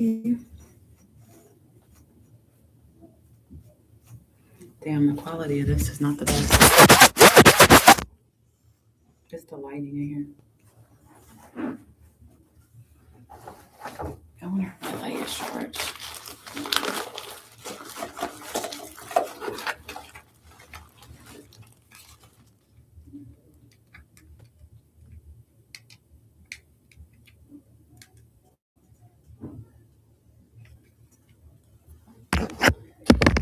Damn, the quality of this is not the best. It's the lighting in here. I wonder if my light is short.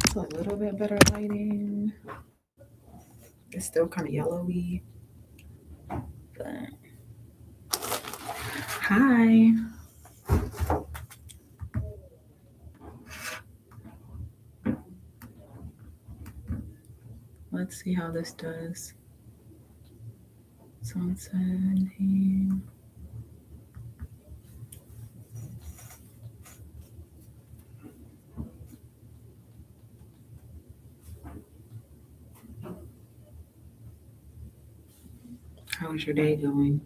It's a little bit better lighting. It's still kind of yellowy. But... Hi. Let's see how this does. Sunset. How's your day going?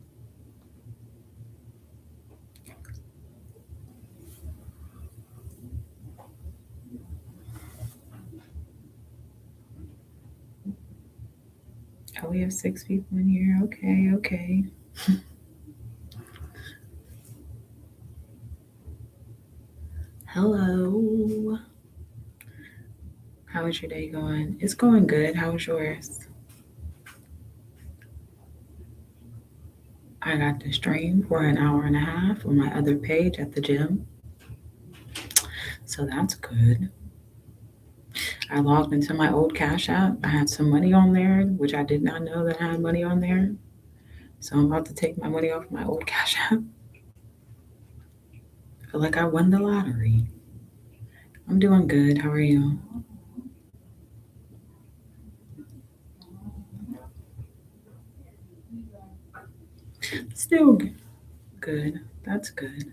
Oh, we have 6 people in here. Okay. Hello. How is your day going? It's going good. How's yours? I got to stream for an hour and a half on my other page at the gym. So that's good. I logged into my old Cash App. I had some money on there, which I did not know that I had money on there. So I'm about to take my money off my old Cash App. I feel like I won the lottery. I'm doing good. How are you? Still good. That's good.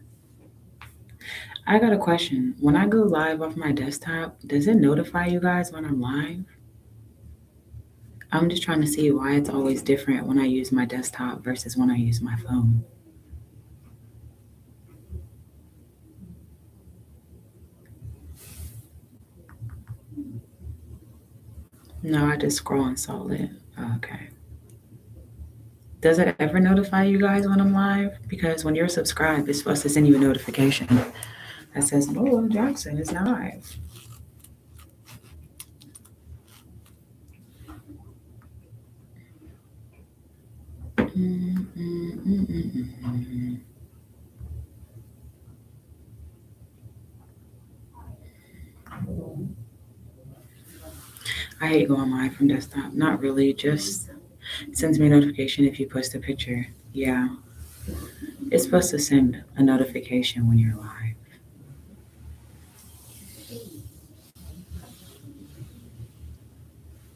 I got a question. When I go live off my desktop, does it notify you guys when I'm live? I'm just trying to see why it's always different when I use my desktop versus when I use my phone. No, I just scroll and saw it. Okay. Does it ever notify you guys when I'm live? Because when you're subscribed, it's supposed to send you a notification that says Lola Jackson is live. I hate going live from desktop. Not really, just sends me a notification if you post a picture. Yeah. It's supposed to send a notification when you're live.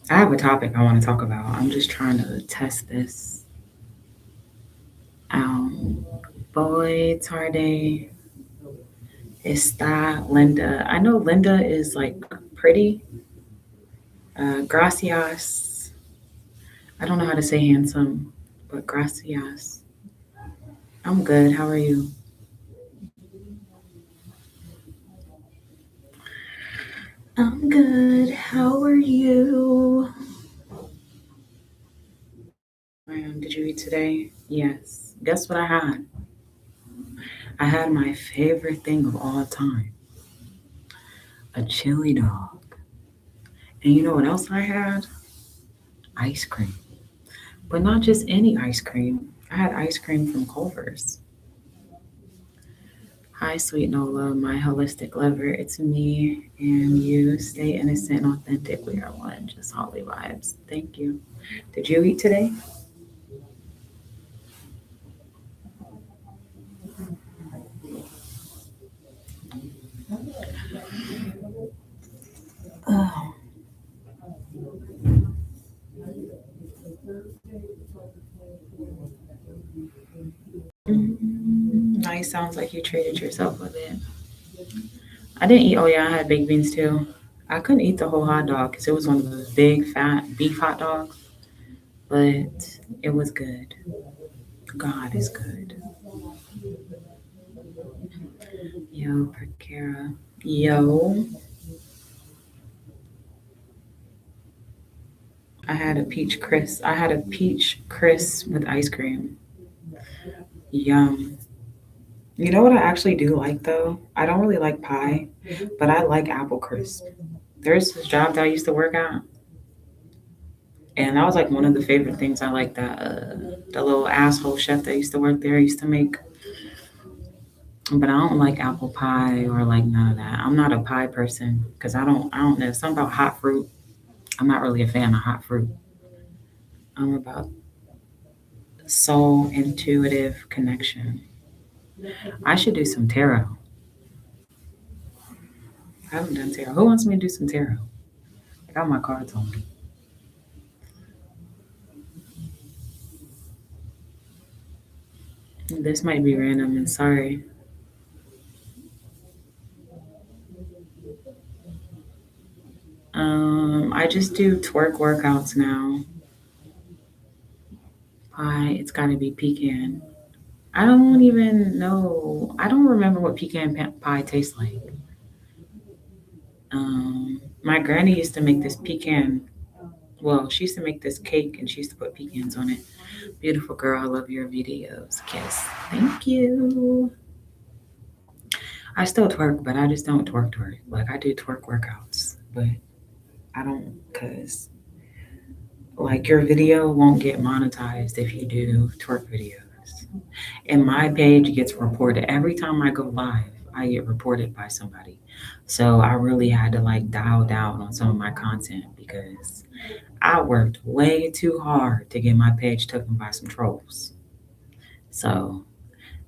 I have a topic I want to talk about. I'm just trying to test this out. Boy, Tarde, está Linda. I know Linda is like pretty. Gracias. I don't know how to say handsome, but gracias. I'm good. How are you? I'm good. How are you? Did you eat today? Yes. Guess what I had? I had my favorite thing of all time, a chili dog. And you know what else I had? Ice cream. But not just any ice cream. I had ice cream from Culver's. Hi, sweet Nola, my holistic lover. It's me and you. Stay innocent and authentic. We are one. Just Holly vibes. Thank you. Did you eat today? Oh. Nice. Sounds like you treated yourself with it. I didn't eat. Oh, yeah, I had baked beans too. I couldn't eat the whole hot dog because it was one of those big, fat beef hot dogs, but it was good. God is good. Yo, Prakara. Yo, I had a peach crisp with ice cream. Yum. You know what I actually do like though? I don't really like pie, but I like apple crisp. There's this job that I used to work at, and that was like one of the favorite things I like that the little asshole chef that used to work there used to make. But I don't like apple pie or like none of that. I'm not a pie person because I don't know something about hot fruit. I'm not really a fan of hot fruit. I'm about soul intuitive connection. I should do some tarot. I haven't done tarot. Who wants me to do some tarot? I got my cards on me. This might be random and sorry. I just do twerk workouts now. Pie, it's gotta be pecan. I don't even know. I don't remember what pie tastes like. My granny used to make this pecan. Well, she used to make this cake and she used to put pecans on it. Beautiful girl, I love your videos. Kiss. Thank you. I still twerk, but I just don't twerk. Like I do twerk workouts, but I don't cause like your video won't get monetized if you do twerk videos. And my page gets reported every time I go live. I get reported by somebody. So I really had to like dial down on some of my content because I worked way too hard to get my page taken by some trolls. So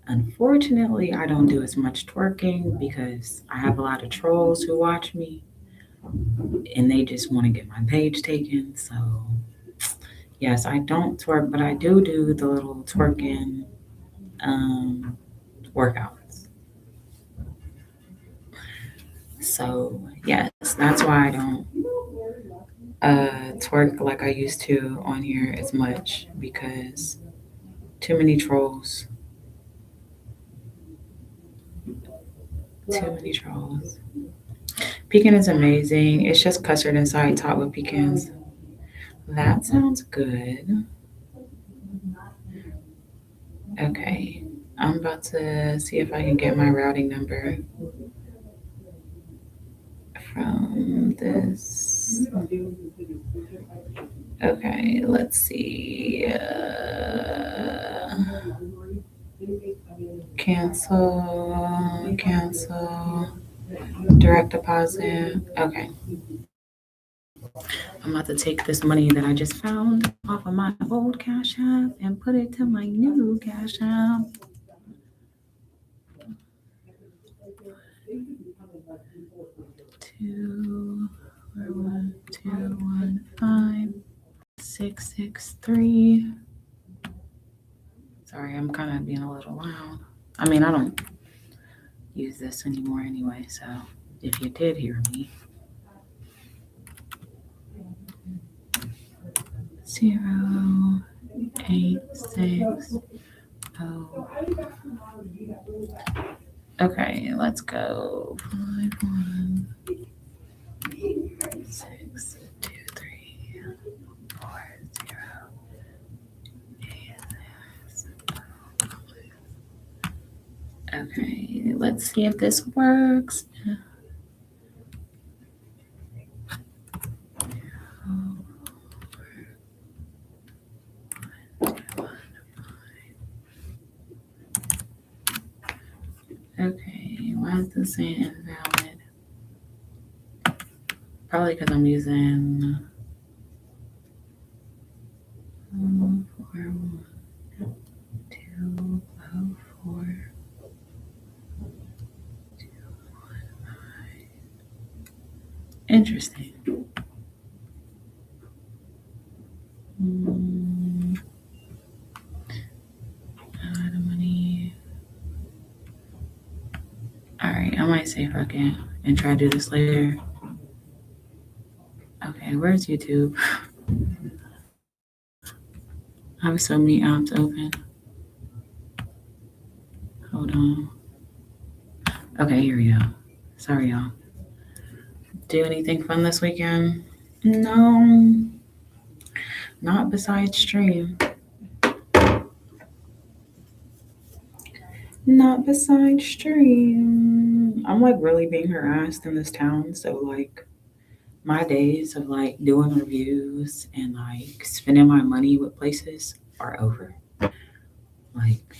unfortunately, I don't do as much twerking because I have a lot of trolls who watch me and they just want to get my page taken. So yes, I don't twerk, but I do the little twerking um, workouts. So yes, that's why I don't twerk like I used to on here as much because too many trolls. Too many trolls. Pecan is amazing. It's just custard inside topped with pecans. That sounds good. Okay. I'm about to see if I can get my routing number from this. Okay, let's see. Cancel, direct deposit. Okay. I'm about to take this money that I just found off of my old Cash App and put it to my new Cash App. 241-215-663. Sorry, I'm kind of being a little loud. I mean, I don't use this anymore anyway, so if you did hear me. 086. Oh. Okay, let's go. 516234086. Okay, let's see if this works. Okay, why is this saying invalid? Probably because I'm using 41204. Interesting. Money. All right, I might say fuck it and try to do this later. Okay, where's YouTube? I have so many apps open. Hold on. Okay, here we go. Sorry, y'all. Do anything fun this weekend? No, not besides stream. Not besides stream. I'm like really being harassed in this town, so like my days of like doing reviews and like spending my money with places are over. Like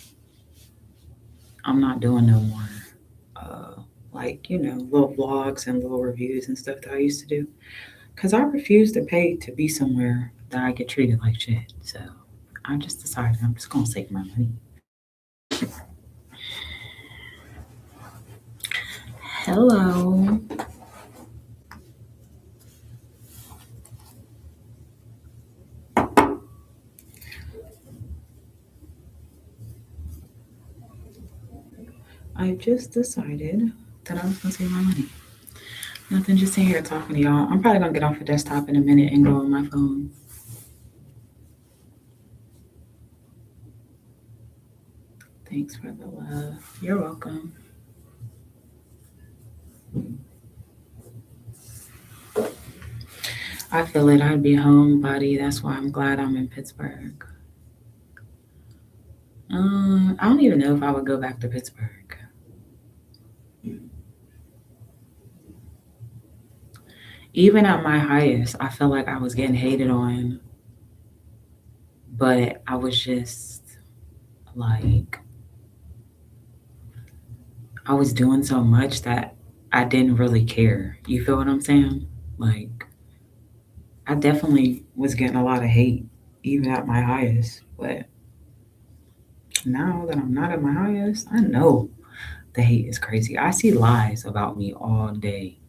I'm not doing no more like, little vlogs and little reviews and stuff that I used to do. Cause I refuse to pay to be somewhere that I get treated like shit. So I just decided I'm just gonna save my money. Hello. I just decided that I was gonna save my money. Nothing, just sitting here talking to y'all. I'm probably gonna get off the desktop in a minute and go on my phone. Thanks for the love. You're welcome. I feel it. I'd be home, buddy. That's why I'm glad I'm in Pittsburgh. I don't even know if I would go back to Pittsburgh. Even at my highest, I felt like I was getting hated on, but I was just like, I was doing so much that I didn't really care. You feel what I'm saying? Like, I definitely was getting a lot of hate, even at my highest. But now that I'm not at my highest, I know the hate is crazy. I see lies about me all day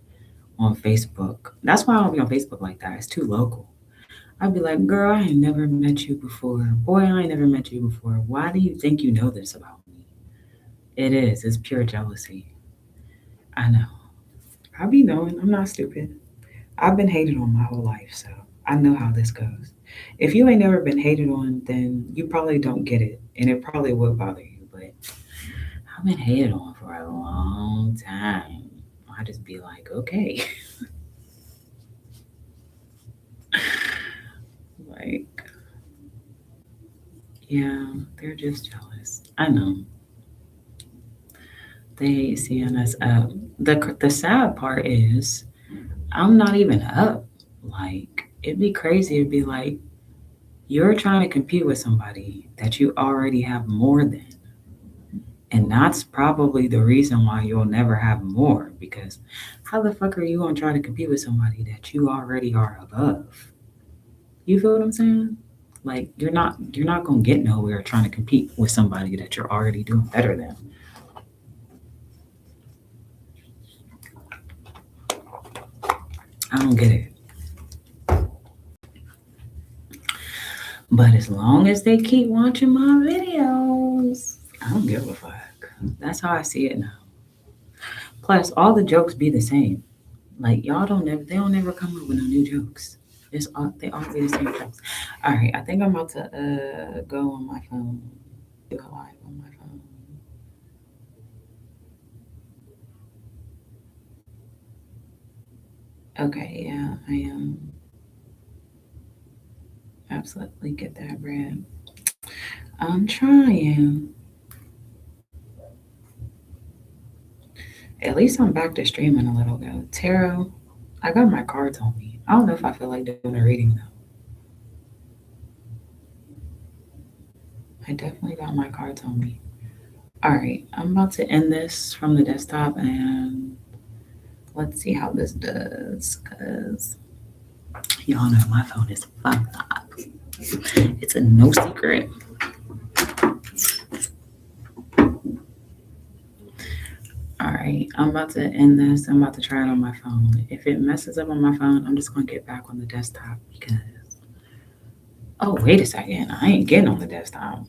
on Facebook. That's why I don't be on Facebook like that. It's too local. I'd be like, girl, I ain't never met you before. Boy, I ain't never met you before. Why do you think you know this about me? It is. It's pure jealousy. I know. I be knowing. I'm not stupid. I've been hated on my whole life, so I know how this goes. If you ain't never been hated on, then you probably don't get it, and it probably will bother you. But I've been hated on for a long time. I just be like, okay, like, yeah, they're just jealous. I know. They hate seeing us up. The sad part is I'm not even up. Like it'd be crazy. It'd be like you're trying to compete with somebody that you already have more than. And that's probably the reason why you'll never have more because how the fuck are you gonna try to compete with somebody that you already are above? You feel what I'm saying? Like you're not gonna get nowhere trying to compete with somebody that you're already doing better than. I don't get it. But as long as they keep watching my videos, I don't give a fuck. That's how I see it now. Plus, all the jokes be the same. Like they don't never come up with no new jokes. They all be the same jokes. All right, I think I'm about to go on my phone. Do a live on my phone. Okay, yeah, I am. Absolutely get that bread. I'm trying. At least I'm back to streaming a little ago. Tarot, I got my cards on me. I don't know if I feel like doing a reading though. I definitely got my cards on me. All right, I'm about to end this from the desktop and let's see how this does because y'all know my phone is fucked up. It's a no secret. All right, I'm about to end this. I'm about to try it on my phone. If it messes up on my phone, I'm just gonna get back on the desktop because. Oh, wait a second. I ain't getting on the desktop.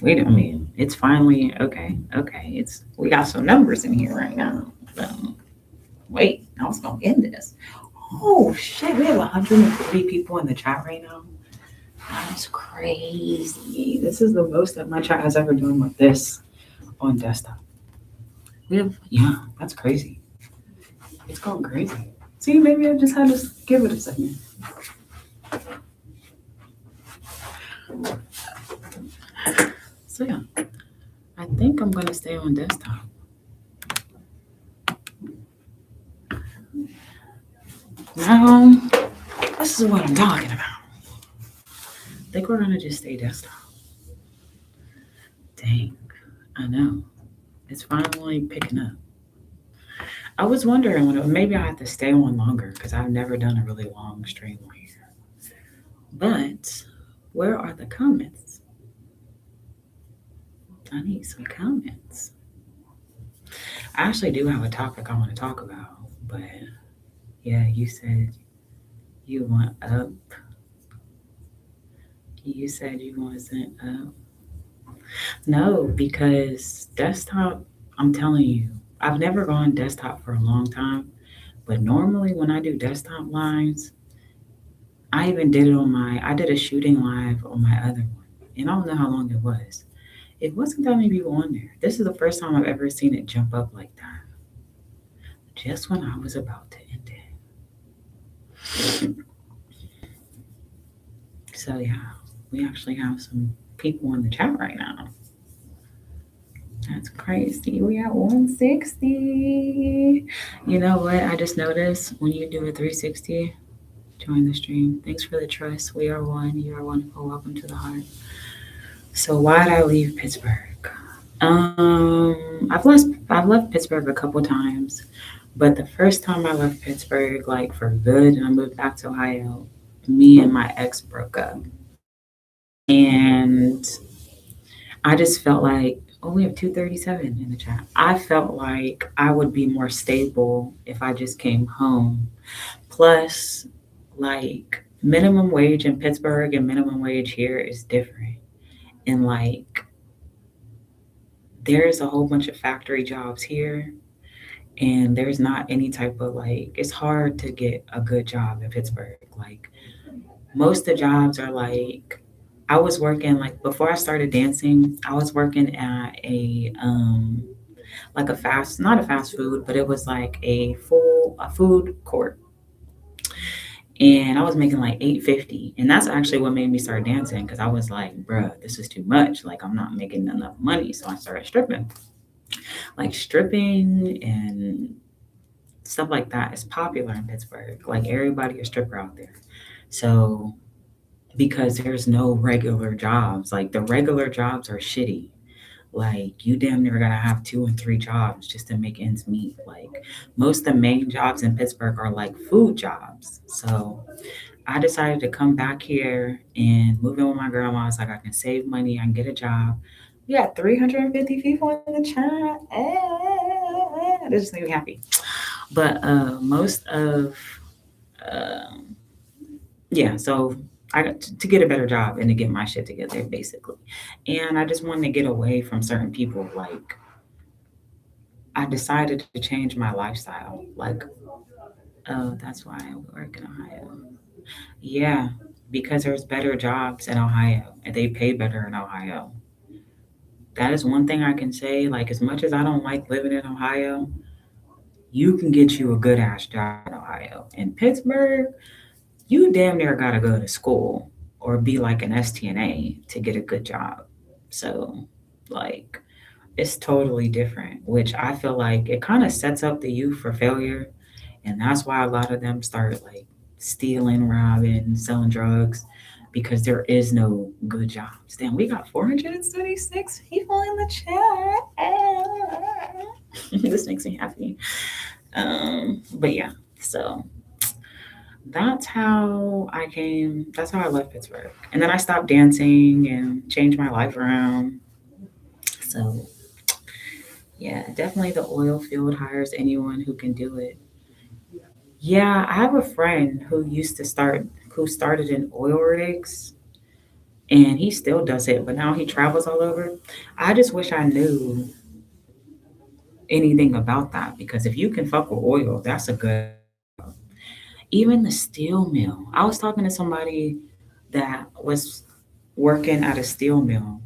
Wait, I mean, it's finally okay. Okay, we got some numbers in here right now. Wait, I was gonna end this. Oh shit, we have 140 people in the chat right now. That's crazy. This is the most that my chat has ever done with this on desktop. We have, yeah, that's crazy. It's going crazy. See, maybe I just had to give it a second. So yeah, I think I'm gonna stay on desktop. Now, this is what I'm talking about. I think we're gonna just stay desktop. Dang, I know. It's finally picking up. I was wondering maybe I have to stay on longer because I've never done a really long stream on here. But where are the comments? I need some comments. I actually do have a topic I want to talk about, but yeah, you said you want up. You said you wasn't up. No, because desktop, I'm telling you, I've never gone desktop for a long time. But normally when I do desktop lines, I even did it I did a shooting live on my other one. And I don't know how long it was. It wasn't that many people on there. This is the first time I've ever seen it jump up like that. Just when I was about to end it. So yeah, we actually have some people in the chat right now. That's crazy. We at 160. You know what? I just noticed when you do a 360, join the stream. Thanks for the trust. We are one. You are wonderful. Welcome to the heart. So why did I leave Pittsburgh? Um, I've left Pittsburgh a couple times, but the first time I left Pittsburgh, like for good, and I moved back to Ohio, me and my ex broke up, and I just felt like, oh, we have 237 in the chat. I felt like I would be more stable if I just came home. Plus, like minimum wage in Pittsburgh and minimum wage here is different. And like there's a whole bunch of factory jobs here and there's not any type of it's hard to get a good job in Pittsburgh. Like most of the jobs are I was working before I started dancing, I was working at a fast not a fast food, but it was like a food court. And I was making like 850, and that's actually what made me start dancing because I was like, bruh, this is too much. Like I'm not making enough money, so I started stripping. Like stripping and stuff like that is popular in Pittsburgh. Like everybody a stripper out there. So because there's no regular jobs, like the regular jobs are shitty. Like you damn near gotta have 2 and 3 jobs just to make ends meet. Like most of the main jobs in Pittsburgh are like food jobs. So I decided to come back here and move in with my grandma. It's like I can save money, I can get a job. We got 350 people in the chat. This just makes me happy. But most of yeah, so I got to get a better job and to get my shit together basically. And I just wanted to get away from certain people. Like I decided to change my lifestyle. Like, oh, that's why I work in Ohio. Yeah, because there's better jobs in Ohio and they pay better in Ohio. That is one thing I can say. Like, as much as I don't like living in Ohio, you can get you a good ass job in Ohio. In Pittsburgh, you damn near gotta go to school or be like an STNA to get a good job. So, like, it's totally different, which I feel like it kind of sets up the youth for failure. And that's why a lot of them start like stealing, robbing, selling drugs because there is no good jobs. Damn, we got 476 people in the chat. This makes me happy. But yeah, so that's how I left Pittsburgh. And then I stopped dancing and changed my life around. So yeah, definitely the oil field hires anyone who can do it. Yeah, I have a friend who started in oil rigs and he still does it, but now he travels all over. I just wish I knew anything about that because if you can fuck with oil, that's a good job. Even the steel mill. I was talking to somebody that was working at a steel mill.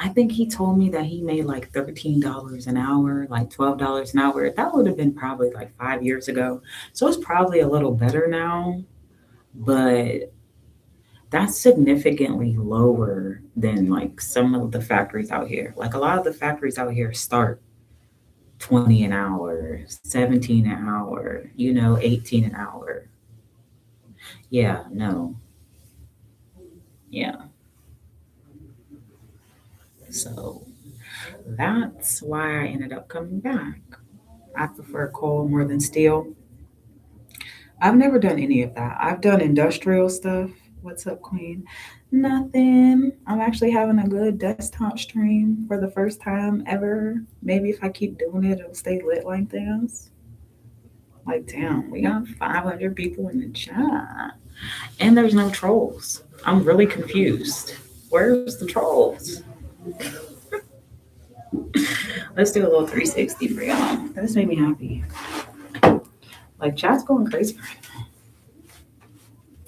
I think he told me that he made like $13 an hour, like $12 an hour. That would have been probably like 5 years ago. So it's probably a little better now, but that's significantly lower than like some of the factories out here. Like a lot of the factories out here start 20 an hour, 17 an hour, 18 an hour. Yeah, no. Yeah. So that's why I ended up coming back. I prefer coal more than steel. I've never done any of that. I've done industrial stuff. What's up, Queen? Nothing. I'm actually having a good desktop stream for the first time ever. Maybe if I keep doing it, it'll stay lit like this. Like, damn, we got 500 people in the chat. And there's no trolls. I'm really confused. Where's the trolls? Let's do a little 360 for y'all. This made me happy. Like, chat's going crazy right now,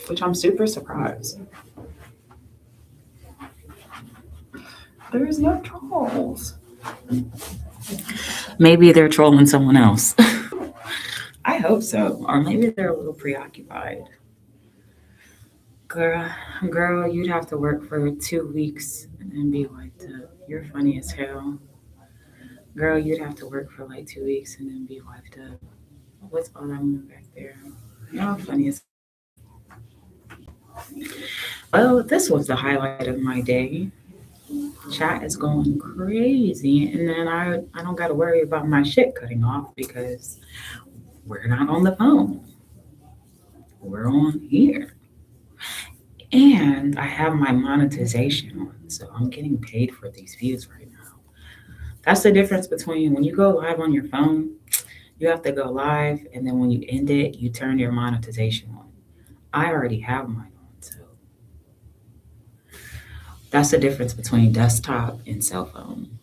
which I'm super surprised. There's no trolls. Maybe they're trolling someone else. I hope so. Or maybe they're a little preoccupied. Girl, girl, you'd have to work for 2 weeks and then be wiped up. You're funny as hell. Girl, you'd have to work for like 2 weeks and then be wiped up. What's all that moving back there? Y'all funny as. Well, this was the highlight of my day. Chat is going crazy, and then I don't got to worry about my shit cutting off because we're not on the phone. We're on here. And I have my monetization on, so I'm getting paid for these views right now. That's the difference between when you go live on your phone, you have to go live, and then when you end it, you turn your monetization on. I already have mine on, so that's the difference between desktop and cell phone.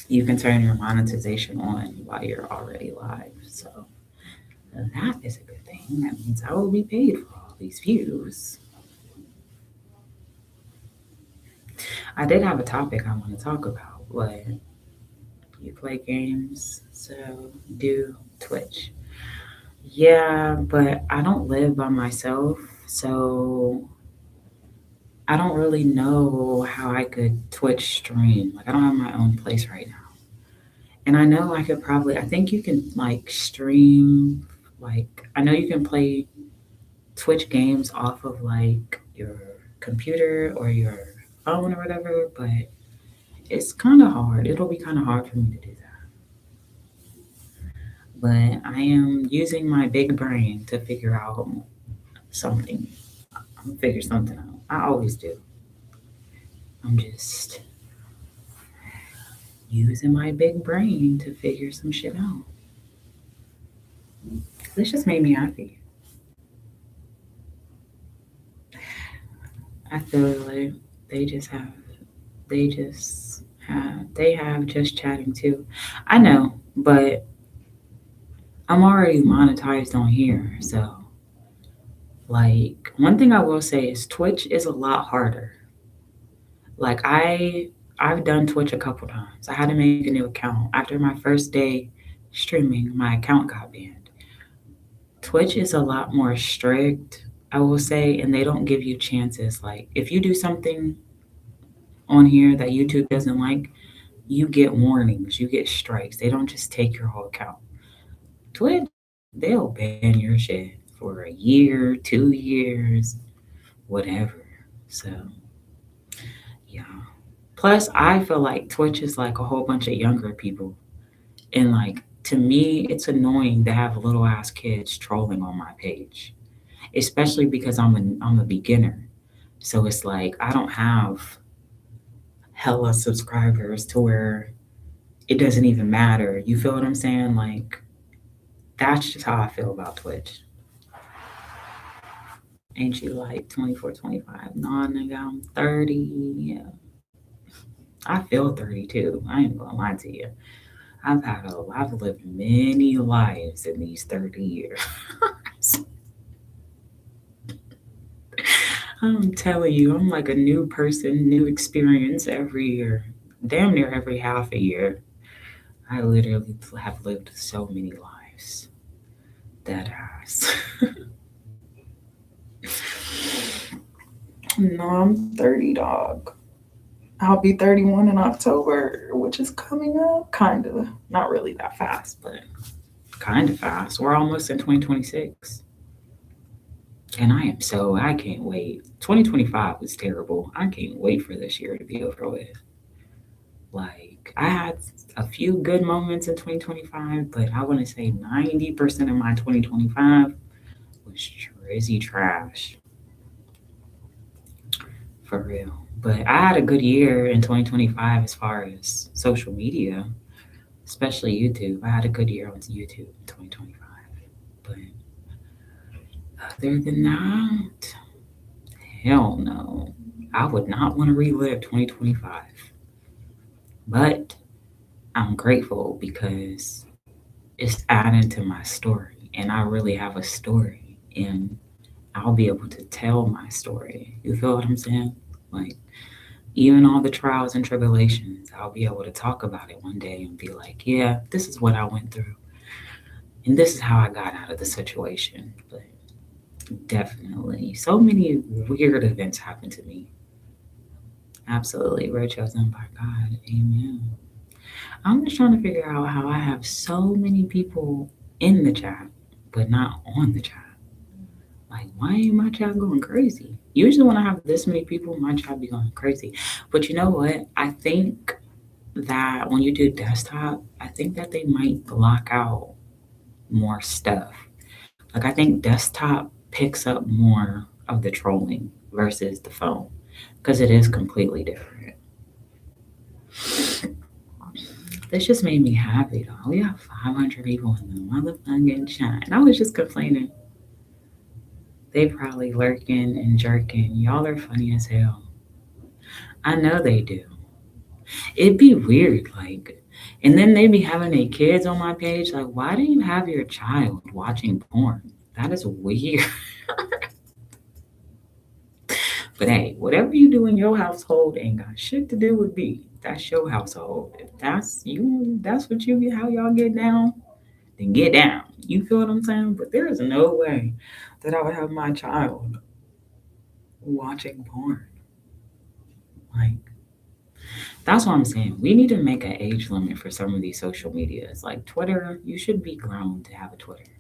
You can turn your monetization on while you're already live. So that is a good thing. That means I will be paid for all these views. I did have a topic I want to talk about, but you play games, so do Twitch. Yeah, but I don't live by myself, so I don't really know how I could Twitch stream. Like I don't have my own place right now. And I know I could probably I think you can like stream like I know you can play Twitch games off of like your computer or your phone or whatever, but it's kind of hard. It'll be kind of hard for me to do that. But I am using my big brain to figure out something. I'm gonna figure something out. I always do. I'm just using my big brain to figure some shit out. This just made me happy. I feel like they just have, they have just chatting too. I know, but I'm already monetized on here. So, like, one thing I will say is Twitch is a lot harder. Like, I've done Twitch a couple times. I had to make a new account. After my first day streaming, my account got banned. Twitch is a lot more strict, I will say, and they don't give you chances. Like, if you do something on here that YouTube doesn't like, you get warnings, you get strikes. They don't just take your whole account. Twitch, they'll ban your shit for a year, 2 years, whatever. So, yeah. Plus, I feel like Twitch is like a whole bunch of younger people. And like, to me, it's annoying to have little ass kids trolling on my page, especially because I'm a beginner. So it's like I don't have hella subscribers to where it doesn't even matter. You feel what I'm saying? Like that's just how I feel about Twitch. Ain't you like 24, 25? No, nigga, I'm 30. Yeah. I feel 32. I ain't gonna lie to you. I've lived many lives in these 30 years. I'm telling you, I'm like a new person, new experience every year, damn near every half a year. I literally have lived so many lives. That ass. No, I'm 30, dog. I'll be 31 in October, which is coming up. Kind of. Not really that fast, but kind of fast. We're almost in 2026. And I can't wait. 2025 was terrible. I can't wait for this year to be over with. Like, I had a few good moments in 2025, but I want to say 90% of my 2025 was trizzy trash. For real. But I had a good year in 2025 as far as social media, especially YouTube. I had a good year on YouTube in 2025. But other than that, hell no. I would not want to relive 2025. But I'm grateful because it's adding to my story. And I really have a story. And I'll be able to tell my story. You feel what I'm saying? Like, even all the trials and tribulations, I'll be able to talk about it one day and be like, yeah, this is what I went through. And this is how I got out of the situation. But definitely, so many weird events happened to me. Absolutely. We're chosen by God. Amen. I'm just trying to figure out how I have so many people in the chat, but not on the chat. Like, why ain't my chat going crazy? Usually, when I have this many people, my chat be going crazy. But you know what? I think that when you do desktop, I think that they might block out more stuff. Like, I think desktop picks up more of the trolling versus the phone because it is completely different. This just made me happy though. We have 500 people in the motherfucking chat. And I was just complaining. They probably lurking and jerking. Y'all are funny as hell. I know they do. It'd be weird, like, and then they be having their kids on my page. Like, why do you have your child watching porn? That is weird. But hey, whatever you do in your household ain't got shit to do with me. That's your household. If that's you, that's what you how y'all get down, then get down. You feel what I'm saying? But there is no way that I would have my child watching porn. Like, that's what I'm saying. We need to make an age limit for some of these social medias. Like Twitter, you should be grown to have a Twitter.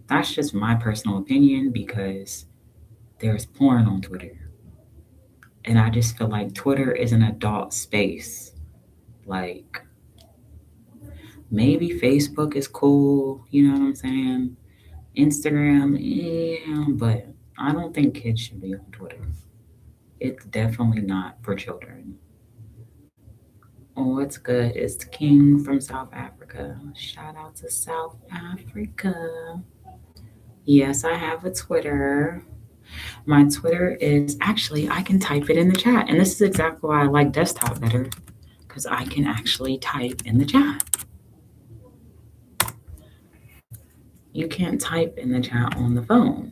That's just my personal opinion because there's porn on Twitter. And I just feel like Twitter is an adult space. Like, maybe Facebook is cool, you know what I'm saying? Instagram, yeah, but I don't think kids should be on Twitter. It's definitely not for children. Oh, what's good? It's the King from South Africa. Shout out to South Africa. Yes, I have a Twitter. My Twitter is actually, I can type it in the chat. And this is exactly why I like desktop better because I can actually type in the chat. You can't type in the chat on the phone.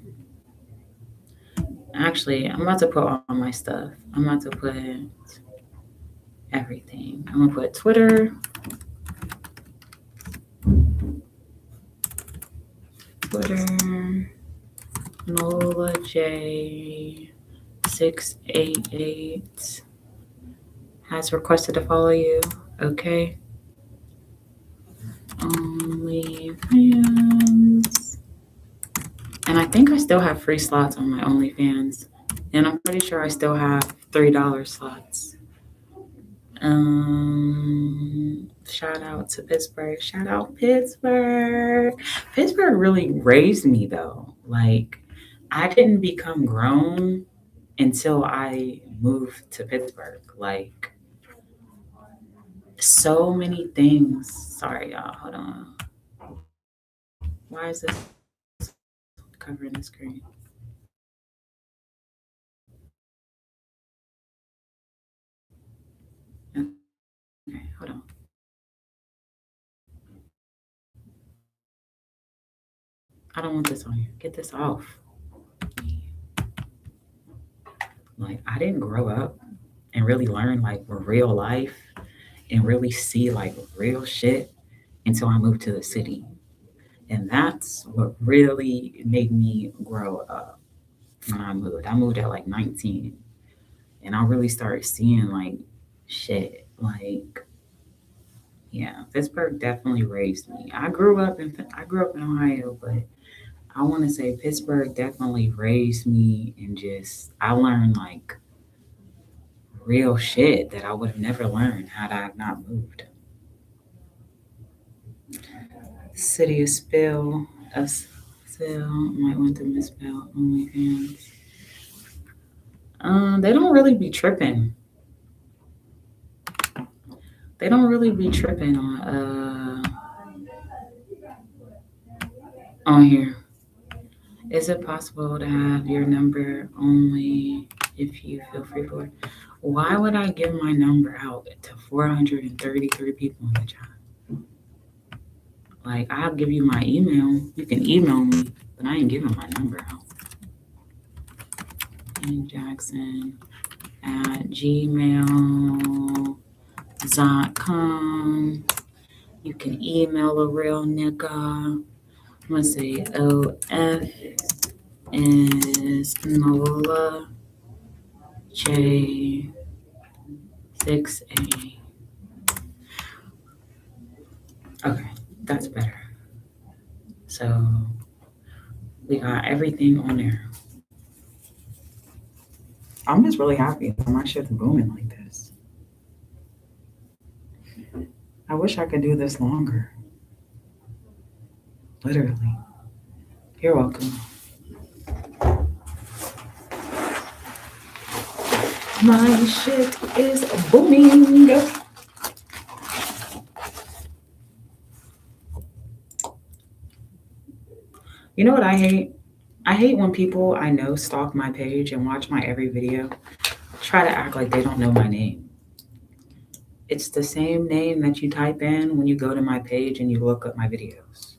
Actually, I'm about to put all my stuff. I'm about to put everything. I'm going to put Twitter, Nola J 688 has requested to follow you. Okay. OnlyFans. And I think I still have free slots on my OnlyFans. And I'm pretty sure I still have $3 slots. Shout out to Pittsburgh. Shout out Pittsburgh. Pittsburgh really raised me though. Like, I didn't become grown until I moved to Pittsburgh. Like, so many things. Sorry, y'all. Hold on. Why is this covering the screen? Okay, hold on. I don't want this on here. Get this off. Like I didn't grow up and really learn like real life and really see like real shit until I moved to the city. And that's what really made me grow up when I moved. I moved at like 19 and I really started seeing like shit. Like, yeah, Pittsburgh definitely raised me. I grew up in Ohio, but I want to say Pittsburgh definitely raised me and just I learned like real shit that I would have never learned had I not moved. City of Spill, of Spill, might want to misspell OnlyFans. They don't really be tripping. They don't really be tripping on here. Is it possible to have your number only if you feel free for it? Why would I give my number out to 433 people in the chat? Like, I'll give you my email. You can email me, but I ain't giving my number out. And Jackson at gmail.com. You can email a real nigga. I'm gonna say OF is Nola J6A. Okay, that's better. So we got everything on there. I'm just really happy that my shit's booming like this. I wish I could do this longer. Literally. You're welcome. My shit is booming. You know what I hate? I hate when people I know stalk my page and watch my every video, try to act like they don't know my name. It's the same name that you type in when you go to my page and you look up my videos.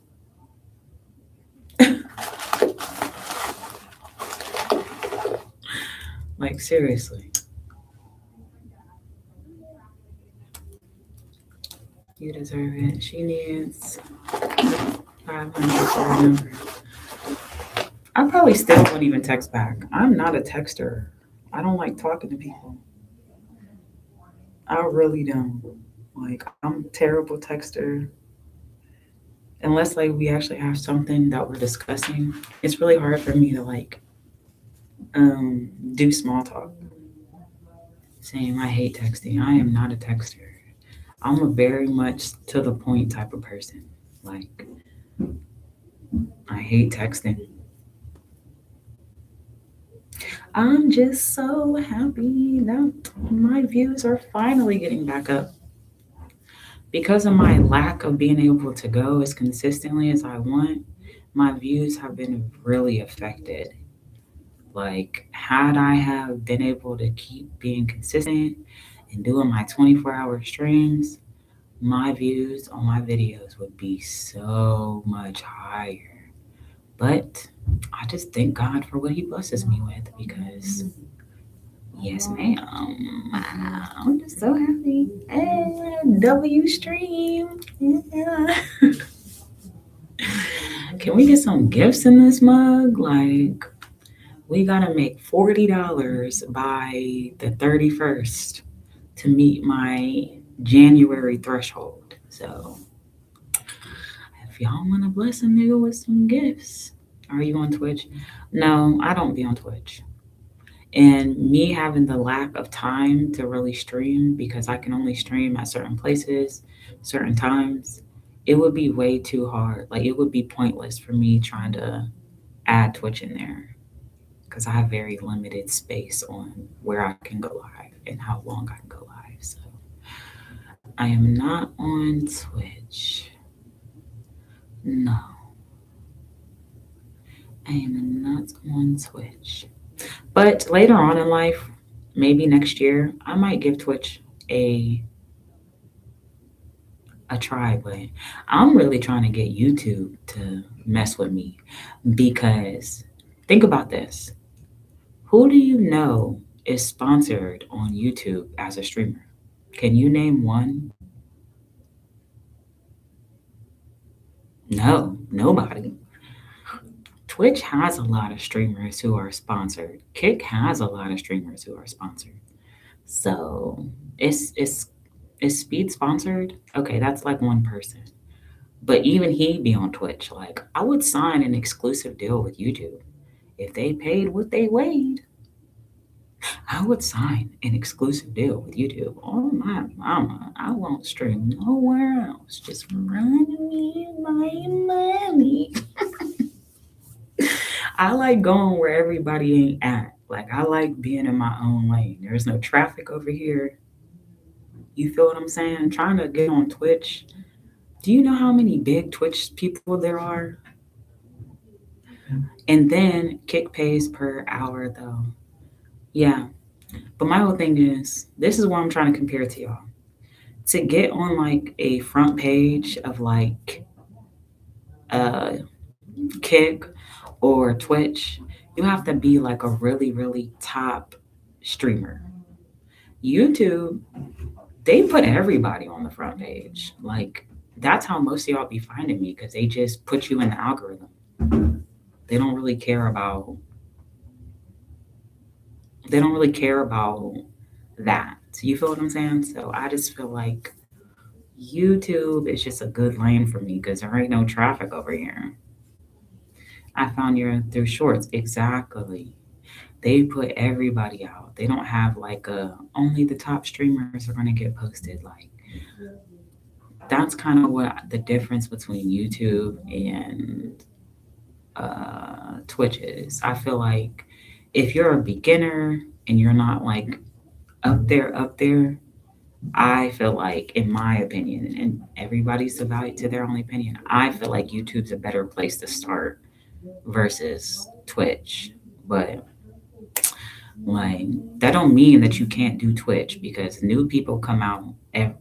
Like, seriously. You deserve it. She needs 500 for her number. I probably still won't even text back. I'm not a texter. I don't like talking to people. I really don't. Like, I'm a terrible texter. Unless like we actually have something that we're discussing, it's really hard for me to like do small talk. Saying I hate texting. I am not a texter. I'm a very much to the point type of person. Like I hate texting. I'm just so happy that my views are finally getting back up. Because of my lack of being able to go as consistently as I want, my views have been really affected. Like, had I have been able to keep being consistent and doing my 24-hour streams, my views on my videos would be so much higher. But I just thank God for what He blesses me with because, yes, ma'am, I'm just so happy. And W stream. Yeah. Can we get some gifts in this mug? Like, we gotta make $40 by the 31st to meet my January threshold. So if y'all wanna bless a nigga with some gifts, are you on Twitch? No, I don't be on Twitch. And me having the lack of time to really stream because I can only stream at certain places, certain times, it would be way too hard. Like it would be pointless for me trying to add Twitch in there because I have very limited space on where I can go live and how long I can go live. So I am not on Twitch. No. I am not on Twitch. But later on in life, maybe next year, I might give Twitch a try, but I'm really trying to get YouTube to mess with me because think about this. Who do you know is sponsored on YouTube as a streamer? Can you name one? No, nobody. Twitch has a lot of streamers who are sponsored. Kick has a lot of streamers who are sponsored. So is Speed sponsored? Okay, that's like one person. But even he be on Twitch. Like I would sign an exclusive deal with YouTube. If they paid what they weighed, I would sign an exclusive deal with YouTube. Oh my mama, I won't stream nowhere else. Just run me my money. I like going where everybody ain't at. Like I like being in my own lane. There's no traffic over here. You feel what I'm saying? Trying to get on Twitch. Do you know how many big Twitch people there are? And then Kick pays per hour though. Yeah. But my whole thing is this is what I'm trying to compare to y'all. To get on like a front page of like uh Kick or Twitch, you have to be like a really, really top streamer. YouTube, they put everybody on the front page. Like that's how most of y'all be finding me because they just put you in the algorithm. They don't really care about they don't really care about that. You feel what I'm saying? So I just feel like YouTube is just a good lane for me because there ain't no traffic over here. I found you through shorts. Exactly. They put everybody out. They don't have like a only the top streamers are gonna get posted. Like that's kind of what the difference between YouTube and Twitch is. I feel like if you're a beginner and you're not like up there, I feel like, in my opinion, and everybody's value to their own opinion, I feel like YouTube's a better place to start versus Twitch. But like that don't mean that you can't do Twitch because new people come out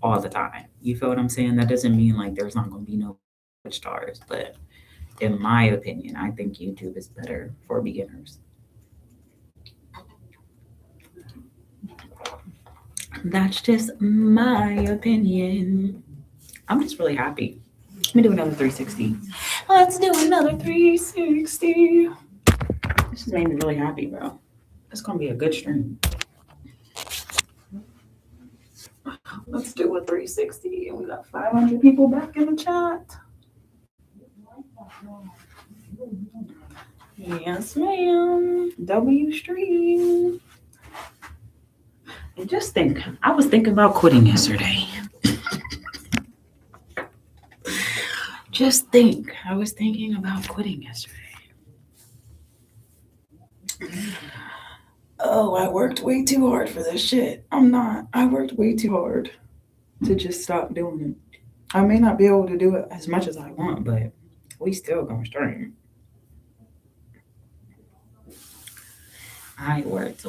all the time. You feel what I'm saying? That doesn't mean like there's not going to be no Twitch stars. But in my opinion, I think YouTube is better for beginners. That's just my opinion. I'm just really happy. Let me do another 360. Let's do another 360. This just made me really happy, bro. It's gonna be a good stream. Let's do a 360. And we got 500 people back in the chat. Yes, ma'am. W stream. And just think, I was thinking about quitting yesterday. Just think, I was thinking about quitting yesterday. Oh, I worked way too hard for this shit. I'm not. I worked way too hard to just stop doing it. I may not be able to do it as much as I want, but we still gonna stream. I worked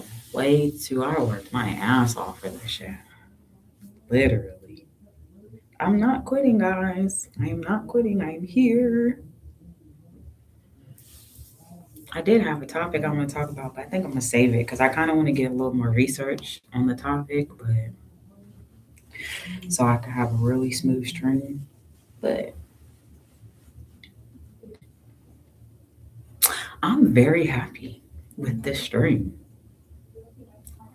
my ass off for this shit. Literally. I'm not quitting, guys. I am not quitting. I'm here. I did have a topic I want to talk about, but I think I'm gonna save it because I kind of want to get a little more research on the topic, but so I can have a really smooth stream. But I'm very happy with this stream.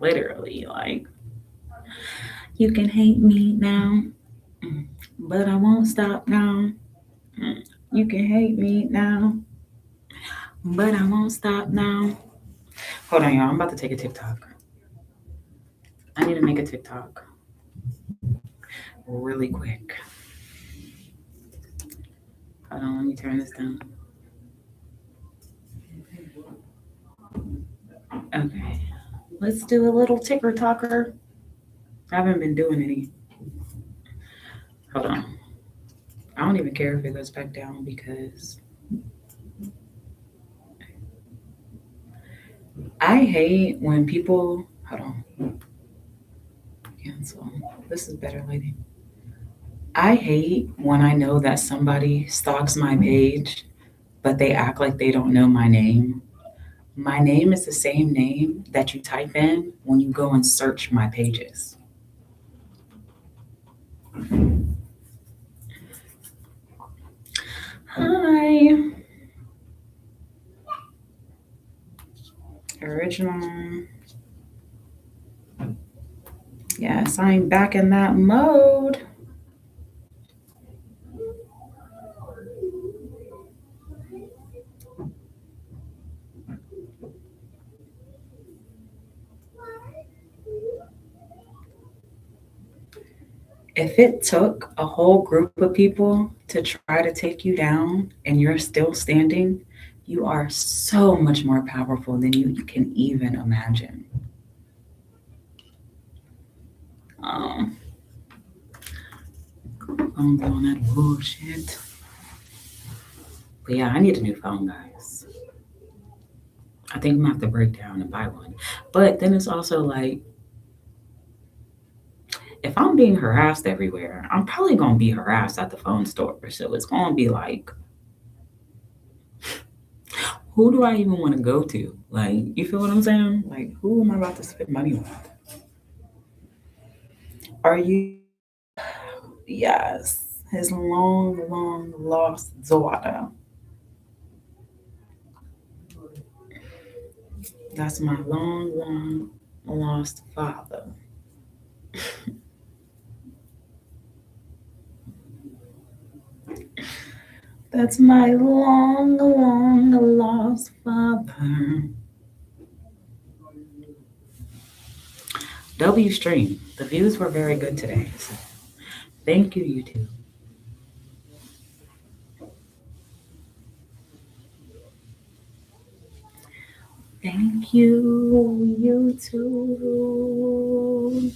Literally, like you can hate me now, but I won't stop now. You can hate me now, but I won't stop now. Hold on, y'all. I'm about to take a TikTok. I need to make a TikTok really quick. Hold on, let me turn this down. Okay, let's do a little ticker talker. I haven't been doing any. Hold on. I don't even care if it goes back down because I hate when people. Hold on. Cancel. This is better lighting. I hate when I know that somebody stalks my page, but they act like they don't know my name. My name is the same name that you type in when you go and search my pages. Hi. Original. Yes, I'm back in that mode. If it took a whole group of people to try to take you down and you're still standing, you are so much more powerful than you can even imagine. Um, I'm doing that bullshit. But yeah, I need a new phone, guys. I think I'm gonna have to break down and buy one. But then it's also like, if I'm being harassed everywhere, I'm probably gonna be harassed at the phone store. So it's gonna be like, who do I even want to go to? Like, you feel what I'm saying? Like, who am I about to spend money with? Are you? Yes, his long, long lost daughter. That's my long, long lost father. That's my long, long lost father. W stream. The views were very good today. So thank you, YouTube. Thank you, YouTube.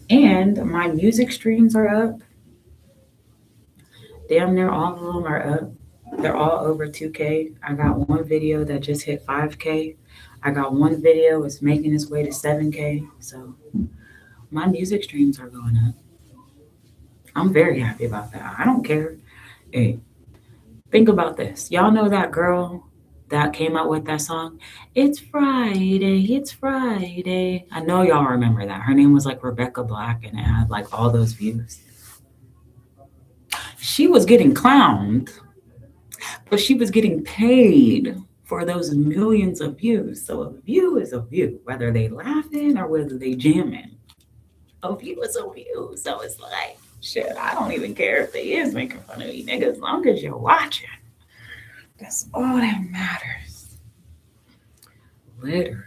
And my music streams are up. Damn near all of them are up. They're all over 2K. I got one video that just hit 5K. I got one video it's making its way to 7K. So my music streams are going up. I'm very happy about that. I don't care. Hey, think about this. Y'all know that girl that came out with that song? It's Friday, it's Friday. I know y'all remember that. Her name was like Rebecca Black and it had like all those views. She was getting clowned, but she was getting paid for those millions of views. So a view is a view, whether they laughing or whether they jamming. A view is a view. So it's like, shit, I don't even care if they is making fun of me, nigga, as long as you're watching. That's all that matters. Literally.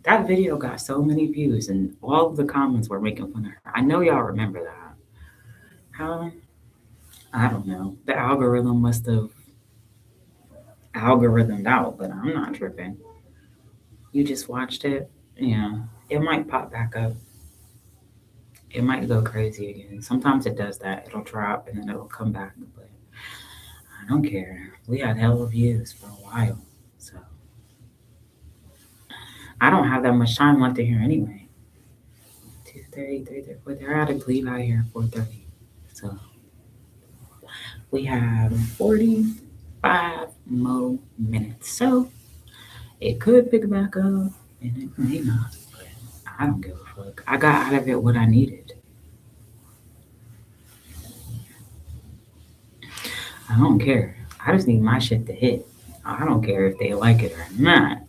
That video got so many views and all of the comments were making fun of her. I know y'all remember that. How? I don't know. The algorithm must have algorithmed out, but I'm not tripping. You just watched it, yeah, it might pop back up. It might go crazy again. Sometimes it does that. It'll drop and then it'll come back. But I don't care. We had hell of views for a while. So I don't have that much time left in here anyway. 2:30, 3:30, 4:30. I had to leave out here at 4:30. So we have 45 more minutes. So it could pick back up and it may not. But I don't give a fuck. I got out of it what I needed. I don't care. I just need my shit to hit. I don't care if they like it or not.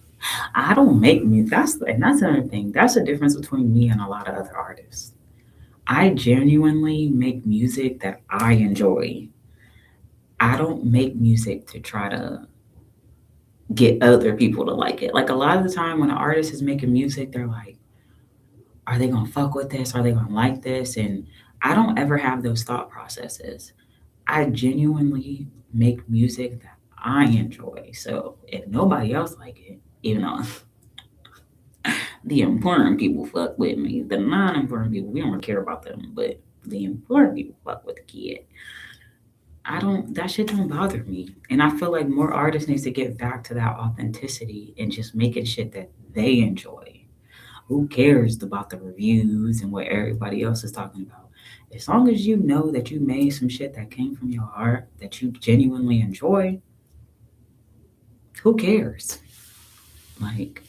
I don't make music. That's another thing. That's the difference between me and a lot of other artists. I genuinely make music that I enjoy. I don't make music to try to get other people to like it. Like a lot of the time when an artist is making music, they're like, are they gonna fuck with this? Are they gonna like this? And I don't ever have those thought processes. I genuinely make music that I enjoy. So if nobody else like it, even though the important people fuck with me, the non-important people, we don't care about them, but the important people fuck with the kid. I don't that shit don't bother me. And I feel like more artists needs to get back to that authenticity and just making shit that they enjoy. Who cares about the reviews and what everybody else is talking about? As long as you know that you made some shit that came from your heart, that you genuinely enjoy, who cares? Like,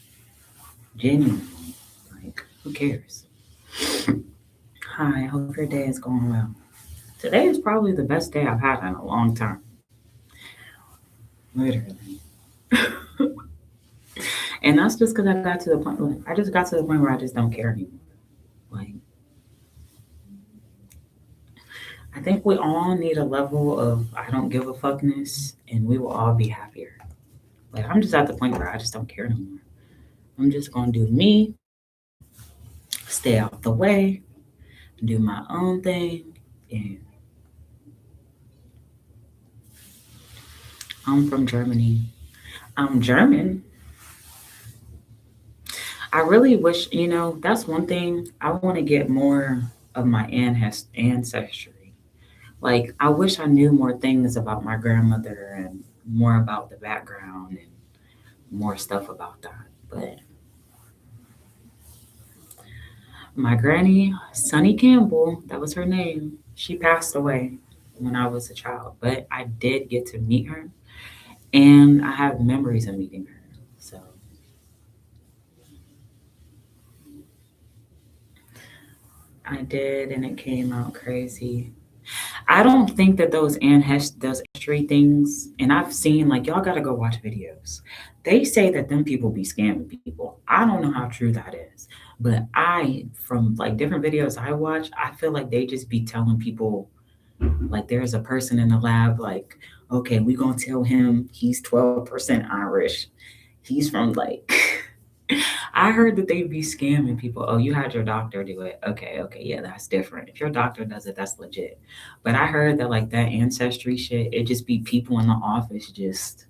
genuinely. Like, who cares? Hi, I hope your day is going well. Today is probably the best day I've had in a long time. Literally. And that's just because I got to the point, like, I just got to the point where I just don't care anymore. Like, I think we all need a level of I don't give a fuckness, and we will all be happier. Like, I'm just at the point where I just don't care anymore. I'm just gonna do me, stay out the way, do my own thing, and I'm from Germany. I'm German. I really wish, that's one thing I want to get more of my ancestry. Like, I wish I knew more things about my grandmother and more about the background and more stuff about that. But my granny, Sonny Campbell, that was her name, she passed away when I was a child. But I did get to meet her, and I have memories of meeting her. So I did, and it came out crazy. I don't think that those history things, and I've seen like y'all gotta go watch videos. They say that them people be scamming people. I don't know how true that is, but from like different videos I watch, I feel like they just be telling people like there's a person in the lab, like, okay, we gonna tell him he's 12% Irish. He's from like I heard that they'd be scamming people. Oh, you had your doctor do it. Okay, okay, yeah, that's different. If your doctor does it, that's legit. But I heard that like that ancestry shit, it just be people in the office just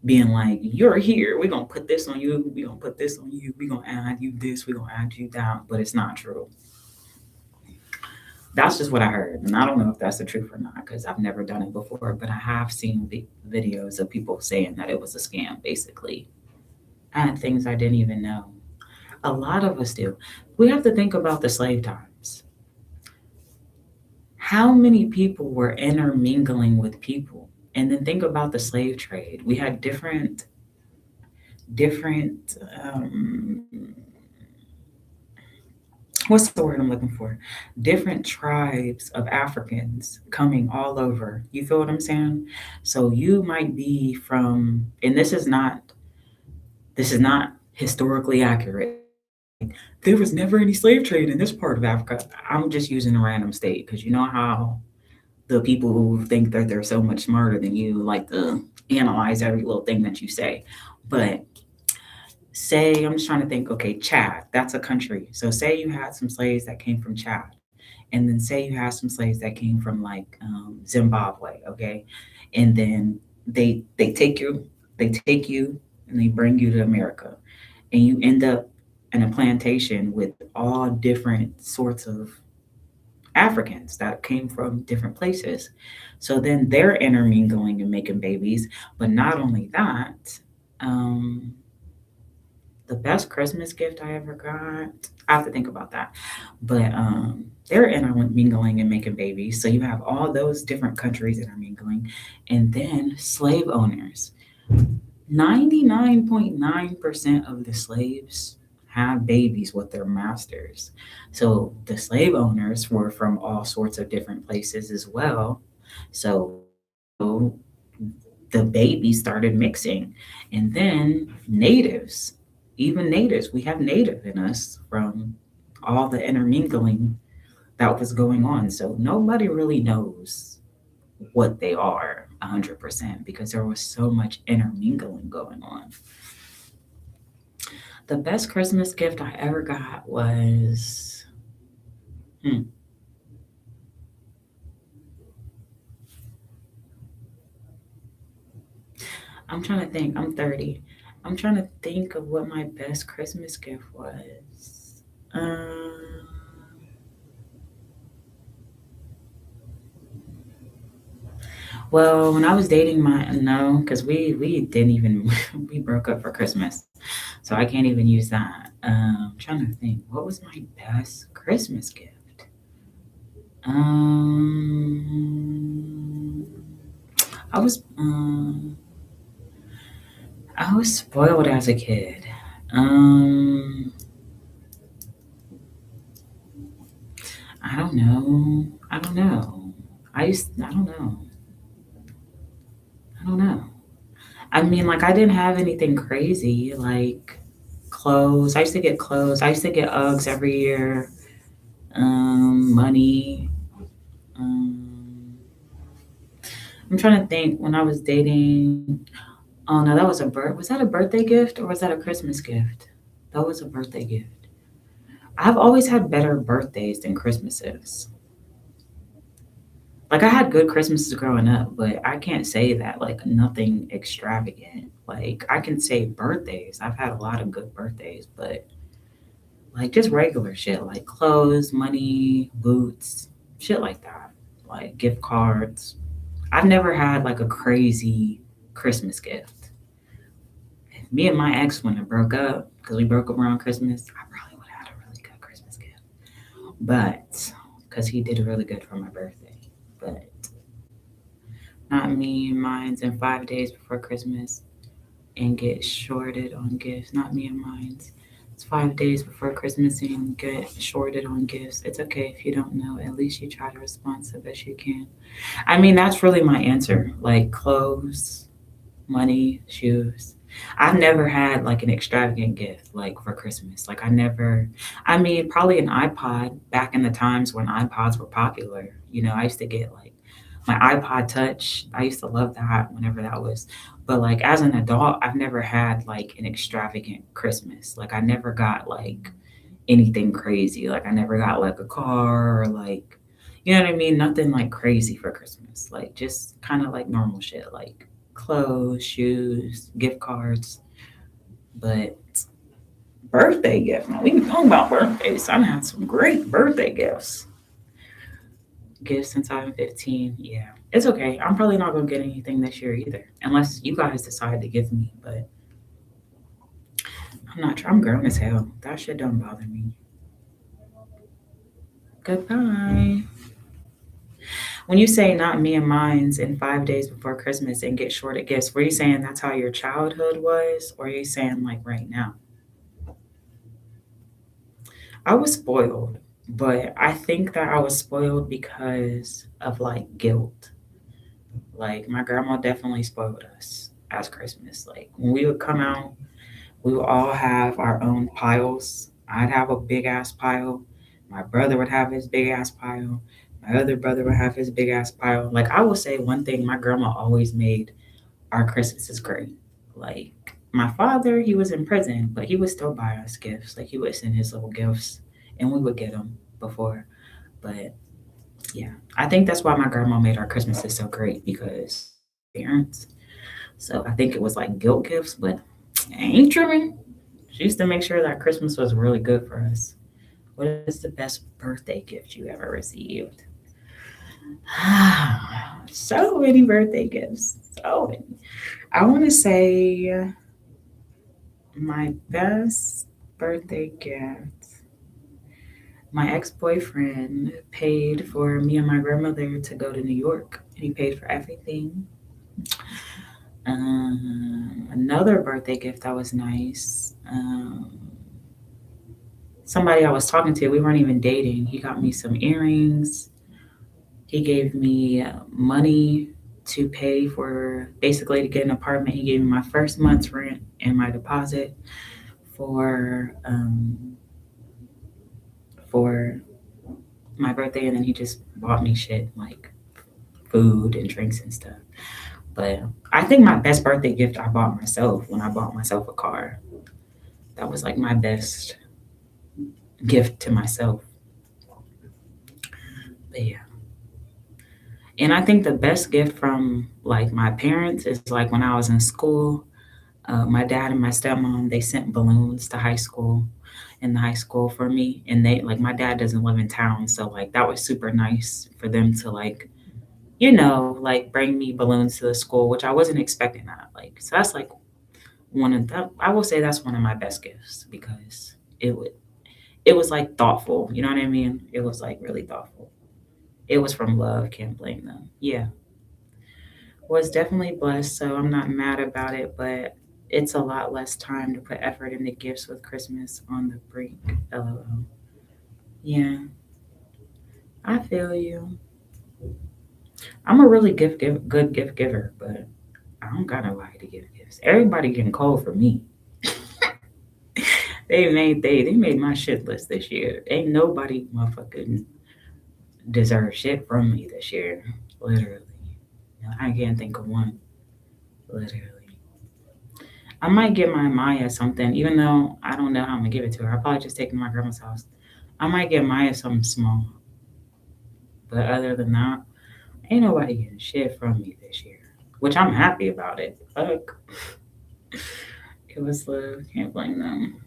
being like, "You're here. We're gonna put this on you. We're gonna put this on you. We're gonna add you this. We're gonna add you that." But it's not true. That's just what I heard, and I don't know if that's the truth or not because I've never done it before. But I have seen videos of people saying that it was a scam, basically. I had things I didn't even know. A lot of us do. We have to think about the slave times. How many people were intermingling with people? And then think about the slave trade. We had different, what's the word I'm looking for? Different tribes of Africans coming all over. You feel what I'm saying? So you might be from, and this is not historically accurate. There was never any slave trade in this part of Africa. I'm just using a random state because you know how the people who think that they're so much smarter than you like to analyze every little thing that you say. But say, I'm just trying to think, okay, Chad, that's a country. So say you had some slaves that came from Chad, and then say you had some slaves that came from like Zimbabwe, okay, and then they take you and they bring you to America, and you end up in a plantation with all different sorts of Africans that came from different places. So then they're intermingling and making babies. But not only that, um, the best Christmas gift I ever got, I have to think about that. But they're intermingling and making babies. So you have all those different countries intermingling. And then slave owners. 99.9% of the slaves have babies with their masters. So the slave owners were from all sorts of different places as well. So the babies started mixing. And then natives, even natives, we have native in us from all the intermingling that was going on. So nobody really knows what they are 100% because there was so much intermingling going on. The best Christmas gift I ever got was, hmm, I'm trying to think. I'm 30. I'm trying to think of what my best Christmas gift was. Um, well, when I was dating my no, because we didn't even we broke up for Christmas, so I can't even use that. I'm trying to think. What was my best Christmas gift? Um, I was I was spoiled as a kid. Um, I don't know. I don't know. I don't know. I don't know. I mean, like, I didn't have anything crazy, like clothes. I used to get clothes. I used to get Uggs every year. Money. Um, I'm trying to think when I was dating. Oh no, that was was that a birthday gift or was that a Christmas gift? That was a birthday gift. I've always had better birthdays than Christmases. Like I had good Christmases growing up, but I can't say that like nothing extravagant. Like I can say birthdays. I've had a lot of good birthdays, but like just regular shit like clothes, money, boots, shit like that. Like gift cards. I've never had like a crazy Christmas gift. If me and my ex wouldn't have broke up because we broke up around Christmas, I probably would have had a really good Christmas gift. But because he did really good for my birthday. But not me, mine's in 5 days before Christmas and get shorted on gifts. Not me and mine's. It's 5 days before Christmas and get shorted on gifts. It's okay if you don't know. At least you try to respond the best you can. I mean, that's really my answer. Like clothes, money, shoes. I've never had like an extravagant gift like for Christmas. Like I never I mean, probably an iPod back in the times when iPods were popular. I used to get like my iPod Touch. I used to love that whenever that was. But like as an adult, I've never had like an extravagant Christmas. Like I never got like anything crazy. Like I never got like a car or like you know what I mean? Nothing like crazy for Christmas. Like just kind of like normal shit like clothes, shoes, gift cards. But birthday gift. Now we can talk about birthdays. I've had some great birthday gifts. Gifts since I've been 15. Yeah. It's okay. I'm probably not gonna get anything this year either. Unless you guys decide to give me, but I'm not I'm grown as hell. That shit don't bother me. Goodbye. When you say not me and mine's in 5 days before Christmas and get shorted gifts, were you saying that's how your childhood was? Or are you saying like right now? I was spoiled, but I think that I was spoiled because of like guilt. Like my grandma definitely spoiled us as Christmas. Like when we would come out, we would all have our own piles. I'd have a big ass pile. My brother would have his big ass pile. My other brother would have his big ass pile. Like I will say one thing, my grandma always made our Christmas is great. Like my father, he was in prison, but he would still buy us gifts. Like he would send his little gifts, and we would get them before. But yeah, I think that's why my grandma made our Christmases so great because parents. So I think it was like guilt gifts, but I ain't tripping. She used to make sure that Christmas was really good for us. What is the best birthday gift you ever received? So many birthday gifts. So many. I want to say my best birthday gift. My ex boyfriend paid for me and my grandmother to go to New York, and he paid for everything. Another birthday gift that was nice. Somebody I was talking to, we weren't even dating. He got me some earrings. He gave me money to pay for basically to get an apartment. He gave me my first month's rent and my deposit for my birthday, and then he just bought me shit like food and drinks and stuff. But I think my best birthday gift I bought myself when I bought myself a car. That was like my best gift to myself. But yeah. And I think the best gift from like my parents is like when I was in school, my dad and my stepmom they sent balloons to high school in the high school for me, and they like my dad doesn't live in town, so like that was super nice for them to like like bring me balloons to the school, which I wasn't expecting that. Like so that's like one of that I will say that's one of my best gifts because it was like thoughtful. You know what I mean? It was like really thoughtful. It was from love. Can't blame them. Yeah, was definitely blessed, so I'm not mad about it. But It's a lot less time to put effort into gifts with Christmas on the brink. LOL. Yeah, I feel you. I'm a really good gift giver, but I don't got nobody to give gifts. Everybody getting cold for me. They made my shit list this year. Ain't nobody motherfucking deserve shit from me this year. Literally. I can't think of one. Literally. I might give my Maya something, even though I don't know how I'm gonna give it to her. I'll probably just take it to my grandma's house. I might give Maya something small. But other than that, ain't nobody getting shit from me this year. Which I'm happy about it. Fuck. It was love. Can't blame them.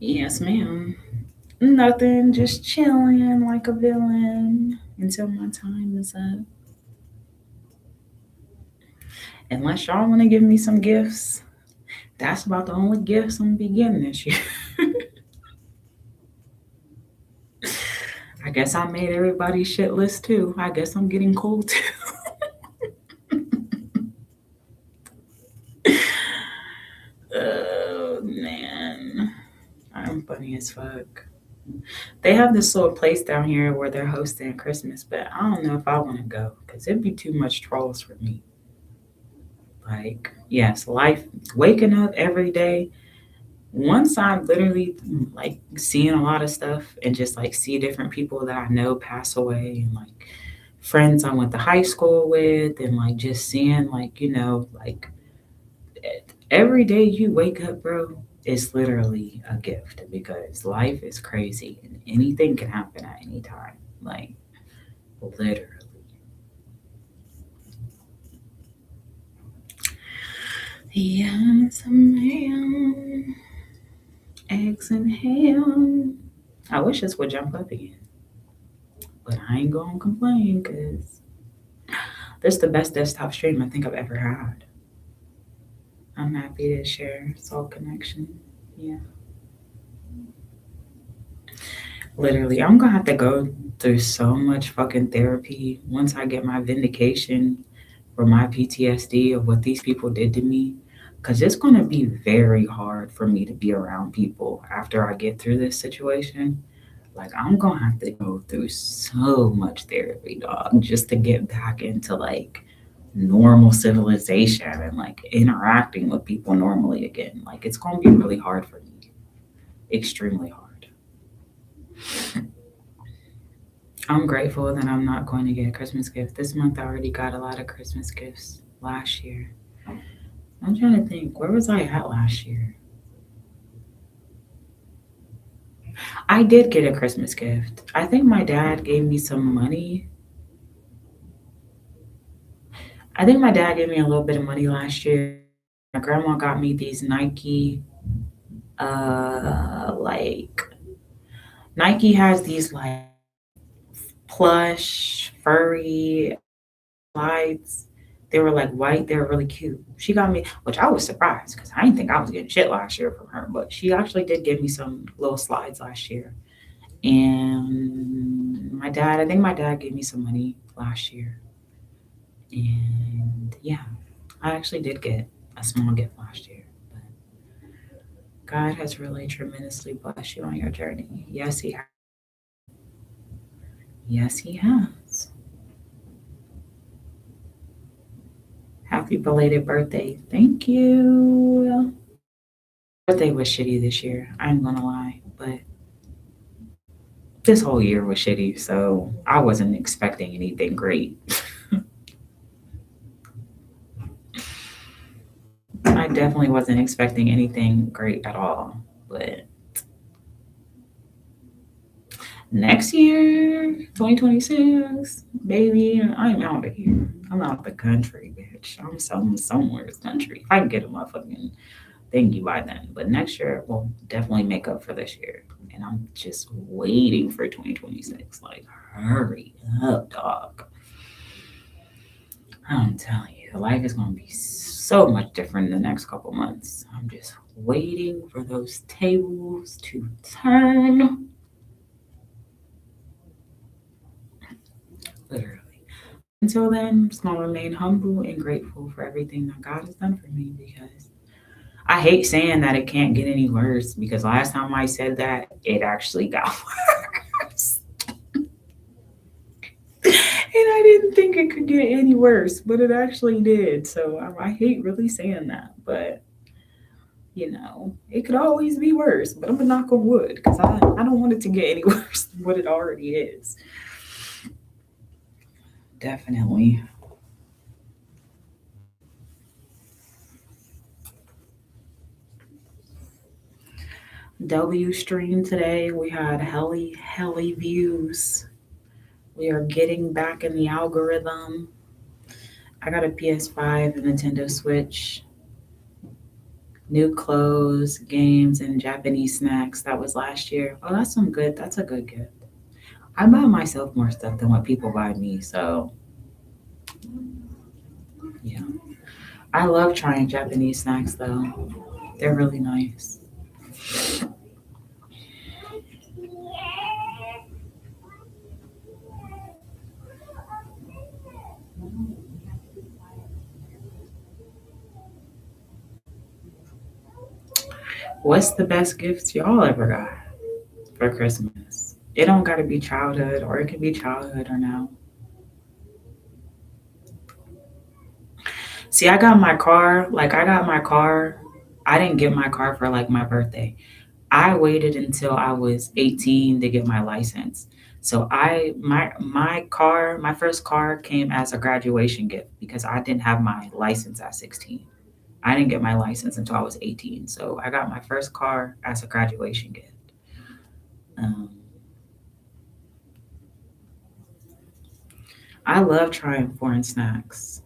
Yes, ma'am. Nothing. Just chilling like a villain until my time is up. Unless y'all want to give me some gifts, that's about the only gifts I'm gonna be getting this year. I guess I made everybody's shit list too. I guess I'm getting cold too. Oh man, I'm funny as fuck. They have this little place down here where they're hosting Christmas, but I don't know if I want to go because it'd be too much trolls for me. Like, yes, life, waking up every day. Once I'm literally like seeing a lot of stuff and just like see different people that I know pass away and like friends I went to high school with and like just seeing like, like every day you wake up, bro, is literally a gift because life is crazy and anything can happen at any time. Like, literally. Yes, ma'am. Eggs and ham. I wish this would jump up again, but I ain't gonna complain because this is the best desktop stream I think I've ever had. I'm happy to share Soul Connection. Yeah. Literally, I'm gonna have to go through so much fucking therapy once I get my vindication for my PTSD of what these people did to me. Because it's gonna be very hard for me to be around people after I get through this situation. Like, I'm gonna have to go through so much therapy, dog, just to get back into like normal civilization and like interacting with people normally again. Like, it's gonna be really hard for me, extremely hard. I'm grateful that I'm not going to get a Christmas gift. This month I already got a lot of Christmas gifts last year. I'm trying to think, where was I at last year? I did get a Christmas gift. I think my dad gave me some money. I think my dad gave me a little bit of money last year. My grandma got me these like Nike has these like plush, furry slides. They were like white. They were really cute. She got me, which I was surprised because I didn't think I was getting shit last year from her. But she actually did give me some little slides last year. And I think my dad gave me some money last year. And yeah, I actually did get a small gift last year. But God has really tremendously blessed you on your journey. Yes, He has. Yes, He has. Happy belated birthday. Thank you. Birthday was shitty this year. I ain't gonna lie, but this whole year was shitty, so I wasn't expecting anything great. I definitely wasn't expecting anything great at all. But next year, 2026, baby, I'm out of here. I'm out the country, bitch. Somewhere in this country. If I can get a motherfucking thingy by then. But next year will definitely make up for this year. And I'm just waiting for 2026. Like, hurry up, dog. I'm telling you, life is going to be so much different in the next couple months. I'm just waiting for those tables to turn. Literally. Until then, I'm just gonna remain humble and grateful for everything that God has done for me because I hate saying that it can't get any worse because last time I said that, it actually got worse. And I didn't think it could get any worse, but it actually did. So I hate really saying that, but it could always be worse. But I'm gonna knock on wood because I don't want it to get any worse than what it already is. Definitely. W stream today. We had heli views. We are getting back in the algorithm. I got a PS5, a Nintendo Switch, new clothes, games, and Japanese snacks. That was last year. Oh, that's some good. That's a good gift. I buy myself more stuff than what people buy me. So, yeah. I love trying Japanese snacks though. They're really nice. What's the best gifts y'all ever got for Christmas? It don't gotta be childhood, or it can be childhood or now. See, I got my car. I didn't get my car for like my birthday. I waited until I was 18 to get my license. So my first car came as a graduation gift because I didn't have my license at 16. I didn't get my license until I was 18. So I got my first car as a graduation gift. Um, I love trying foreign snacks.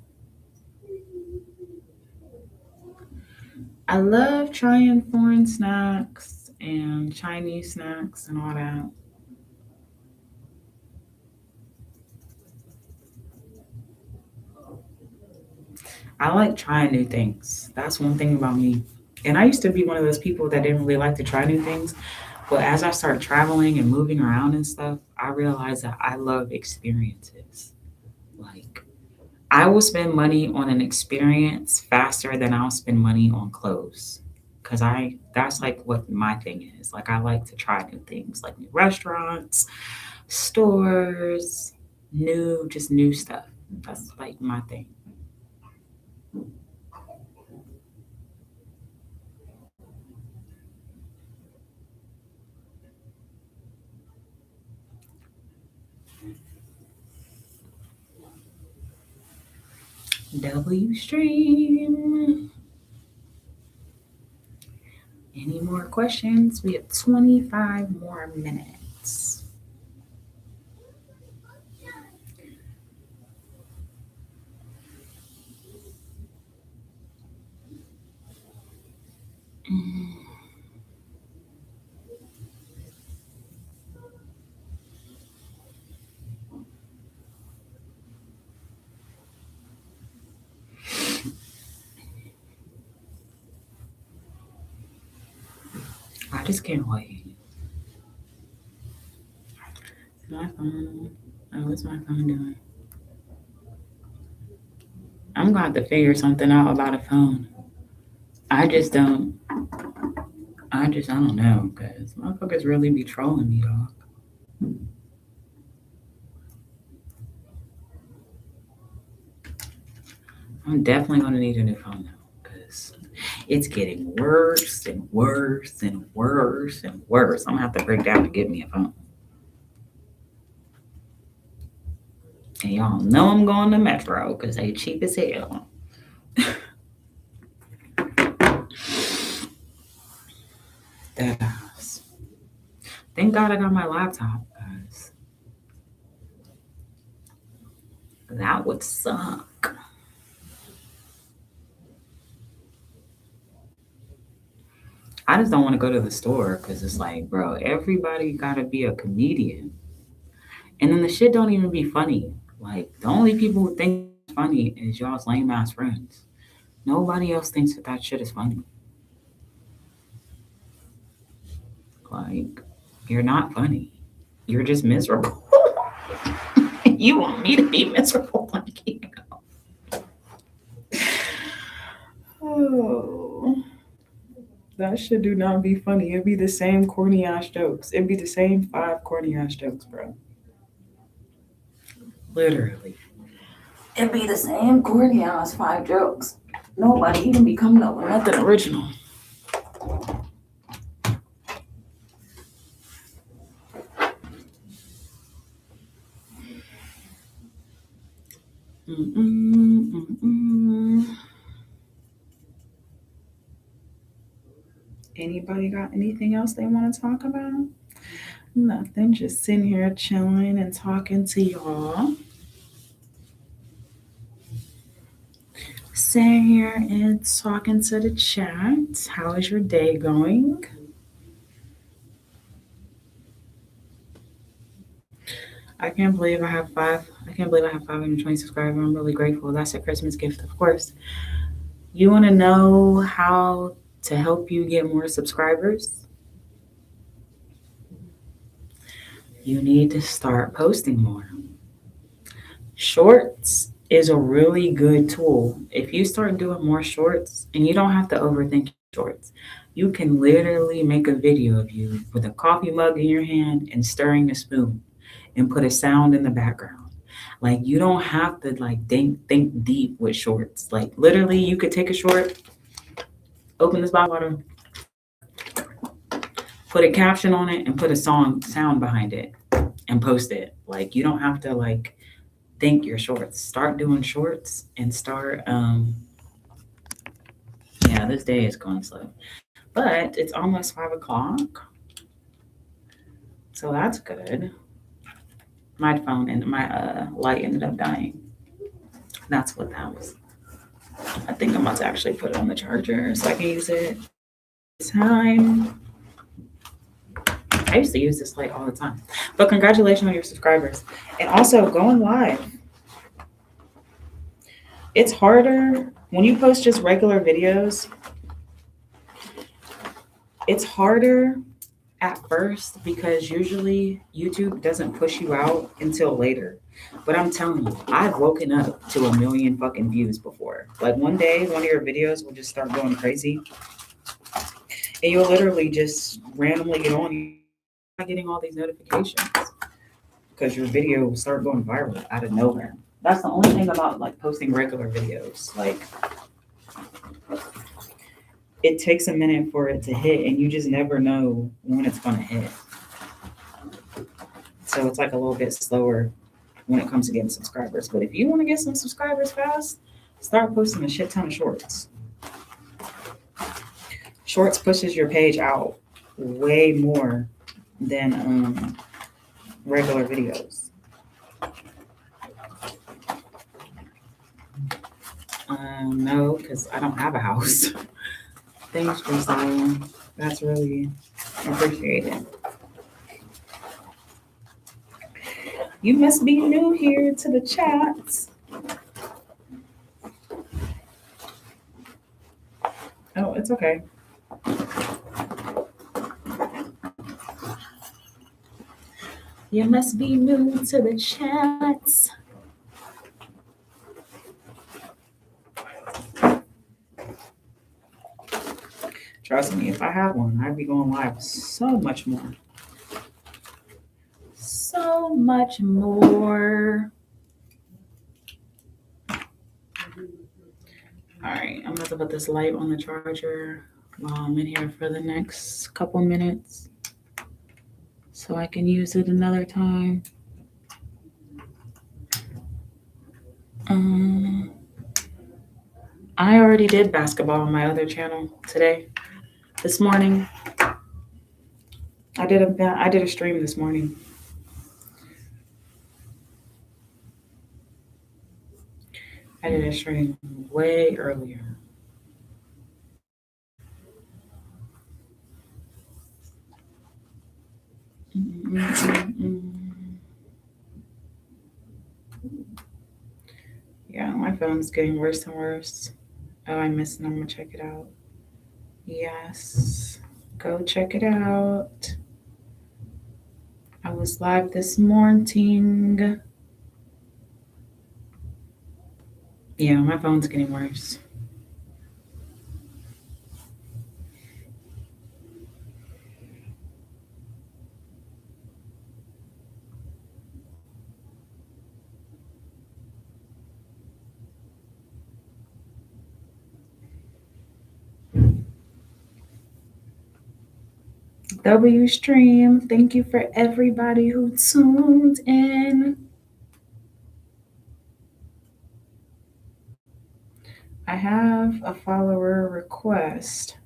I love trying foreign snacks and Chinese snacks and all that. I like trying new things. That's one thing about me. And I used to be one of those people that didn't really like to try new things. But as I start traveling and moving around and stuff, I realized that I love experiences. Like, I will spend money on an experience faster than I'll spend money on clothes. Cause that's like what my thing is. Like, I like to try new things, like new restaurants, stores, just new stuff. That's like my thing. W stream. Any more questions? We have 25 more minutes. I just can't wait. My phone. Oh, what's my phone doing? I'm gonna have to figure something out about a phone. I just don't. I don't know, cause motherfuckers really be trolling me, dog. I'm definitely gonna need a new phone though, cause it's getting worse and worse and worse and worse. I'm gonna have to break down to get me a phone. And y'all know I'm going to Metro, cause they cheap as hell. That ass. Thank God I got my laptop, guys. That would suck. I just don't want to go to the store because it's like, bro, everybody gotta be a comedian. And then the shit don't even be funny. Like the only people who think it's funny is y'all's lame ass friends. Nobody else thinks that that shit is funny. Like you're not funny. You're just miserable. You want me to be miserable like you. Oh, that shit do not be funny. It'd be the same corny ass jokes. It'd be the same 5 corny ass jokes, bro. Literally. It'd be the same corny ass 5 jokes. Nobody even be coming up with nothing original. Anybody got anything else they want to talk about? Nothing, just sitting here chilling and talking to y'all. Sitting here and talking to the chat. How is your day going? I can't believe I have 520 subscribers. I'm really grateful. That's a Christmas gift, of course. You want to know how to help you get more subscribers? You need to start posting more. Shorts is a really good tool. If you start doing more shorts, and you don't have to overthink shorts, you can literally make a video of you with a coffee mug in your hand and stirring a spoon and put a sound in the background. Like you don't have to like think deep with shorts. Like literally you could take a short, open this bottle of water, put a caption on it and put a sound behind it and post it. Like you don't have to like think your shorts. Start doing shorts and start yeah, this day is going slow. But it's almost 5 o'clock. So that's good. My phone and my light ended up dying. That's what that was. I think I'm about to actually put it on the charger so I can use it time. I used to use this light all the time. But congratulations on your subscribers. And also going live. It's harder when you post just regular videos. It's harder at first because usually YouTube doesn't push you out until later. But I'm telling you, I've woken up to 1 million fucking views before. Like one day, one of your videos will just start going crazy. And you'll literally just randomly get on. You're not getting all these notifications because your video will start going viral out of nowhere. That's the only thing about like posting regular videos. Like it takes a minute for it to hit and you just never know when it's going to hit. So it's like a little bit slower when it comes to getting subscribers. But if you want to get some subscribers fast, start posting a shit ton of shorts. Shorts pushes your page out way more than regular videos. No, because I don't have a house. Thanks, Josiah. That's really appreciated. You must be new here to the chat. Oh, it's okay. You must be new to the chat. Trust me, if I had one, I'd be going live so much more. So much more. All right, I'm about to put this light on the charger while I'm in here for the next couple minutes so I can use it another time. I already did basketball on my other channel today. This morning, I did a stream this morning. I did a stream way earlier. Yeah, my phone's getting worse and worse. Oh, I missed it. I'm gonna check it out. Yes, go check it out. I was live this morning. Yeah, my phone's getting worse. W Stream, thank you for everybody who tuned in. I have a follower request.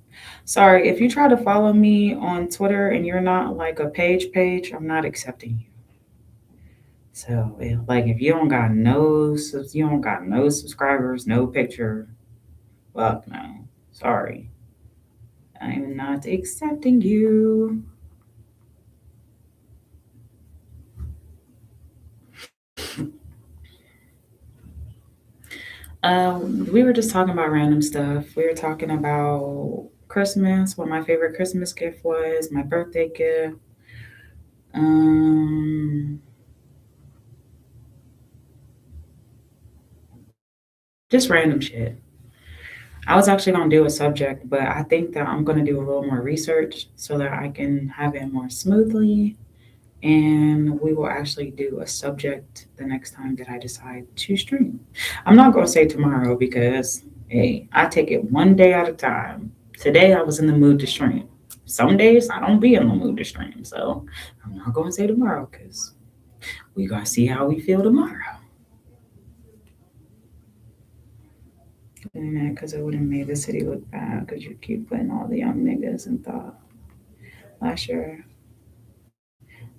Sorry, if you try to follow me on Twitter and you're not like a page, I'm not accepting you. So, like, if you don't got no subscribers, no picture, fuck no. Sorry, I'm not accepting you. We were just talking about random stuff. We were talking about Christmas, what my favorite Christmas gift was, my birthday gift. Um, just random shit. I was actually gonna do a subject, but I think that I'm gonna do a little more research so that I can have it more smoothly. And we will actually do a subject the next time that I decide to stream. I'm not gonna say tomorrow because hey, I take it one day at a time. Today I was in the mood to stream. Some days I don't be in the mood to stream, so I'm not gonna say tomorrow because we gotta see how we feel tomorrow. Doing that because it would have made the city look bad because you keep putting all the young niggas in thought. Last year,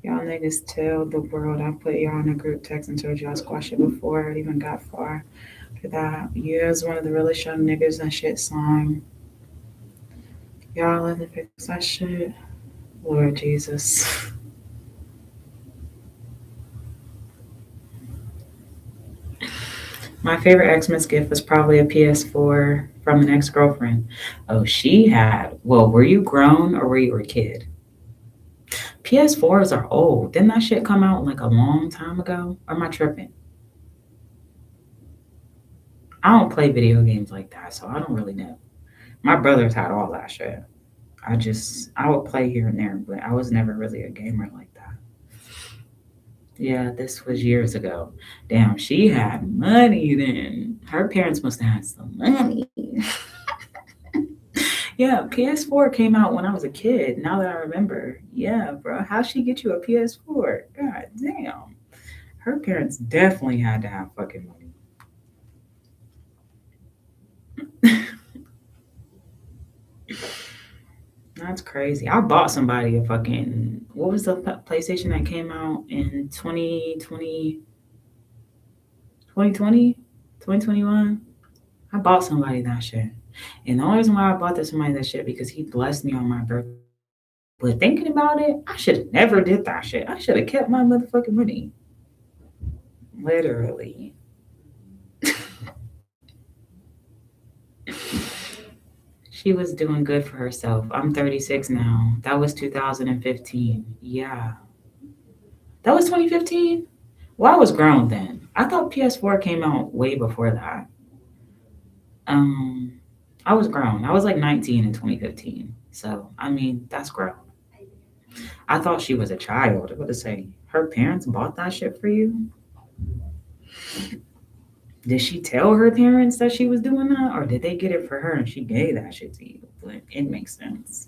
y'all niggas tell the world I put y'all in a group text and told y'all squash it before it even got far. For that, you as one of the realest young niggas and shit slime. Y'all let me fix that shit. Lord Jesus. My favorite Xmas gift was probably a PS4 from an ex girlfriend. Oh, she had. Well, were you grown or were you a kid? PS4s are old. Didn't that shit come out like a long time ago? Or am I tripping? I don't play video games like that, so I don't really know. My brothers had all that shit. I would play here and there, but I was never really a gamer like that. Yeah, this was years ago. Damn, she had money then. Her parents must have had some money. Yeah, PS4 came out when I was a kid. Now that I remember. Yeah, bro. How'd she get you a PS4? God damn. Her parents definitely had to have fucking money. That's crazy. I bought somebody a fucking what was the PlayStation that came out in 2020, 2021? I bought somebody that shit. And the only reason why I bought this somebody that shit because he blessed me on my birthday. But thinking about it, I should have never did that shit. I should have kept my motherfucking money. Literally. She was doing good for herself. I'm 36 now. That was 2015. Yeah. That was 2015? Well, I was grown then. I thought PS4 came out way before that. Um, I was grown. I was like 19 in 2015. So, I mean, that's grown. I thought she was a child. What to say? Her parents bought that shit for you? Did she tell her parents that she was doing that? Or did they get it for her and she gave that shit to you? But it makes sense.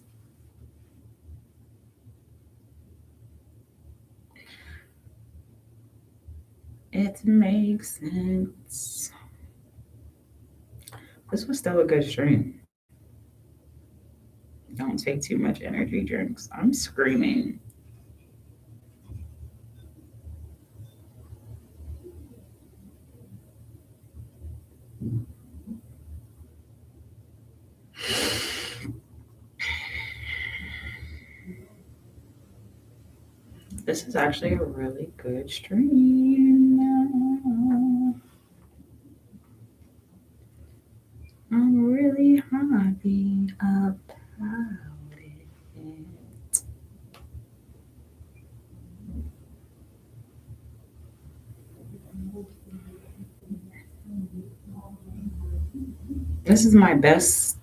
It makes sense. This was still a good stream. Don't take too much energy drinks. I'm screaming. This is actually a really good stream. I'm really happy about it. This is my best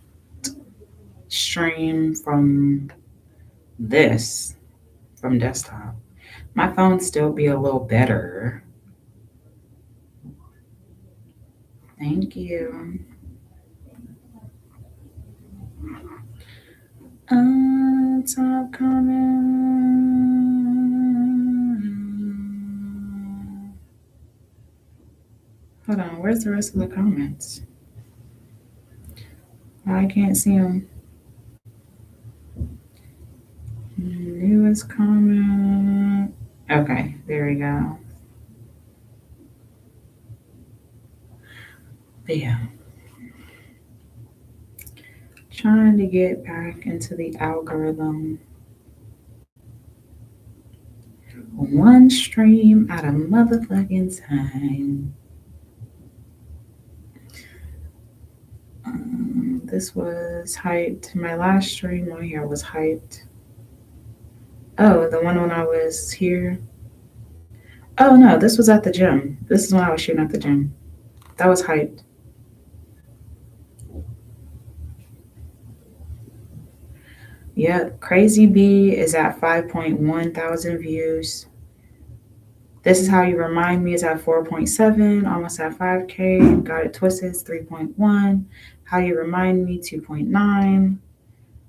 stream from this, from desktop. My phone still be a little better. Thank you. Top comment. Hold on, where's the rest of the comments? I can't see them. Newest comment. Okay, there we go. But yeah. Trying to get back into the algorithm. One stream at a motherfucking time. This was hyped. My last stream on here was hyped. Oh, the one when I was here. Oh no, this was at the gym. This is when I was shooting at the gym. That was hyped. Yep, Crazy B is at 5.1 thousand views. This is How You Remind Me is at 4.7, almost at 5K. Got It Twisted is 3.1. How You Remind Me 2.9.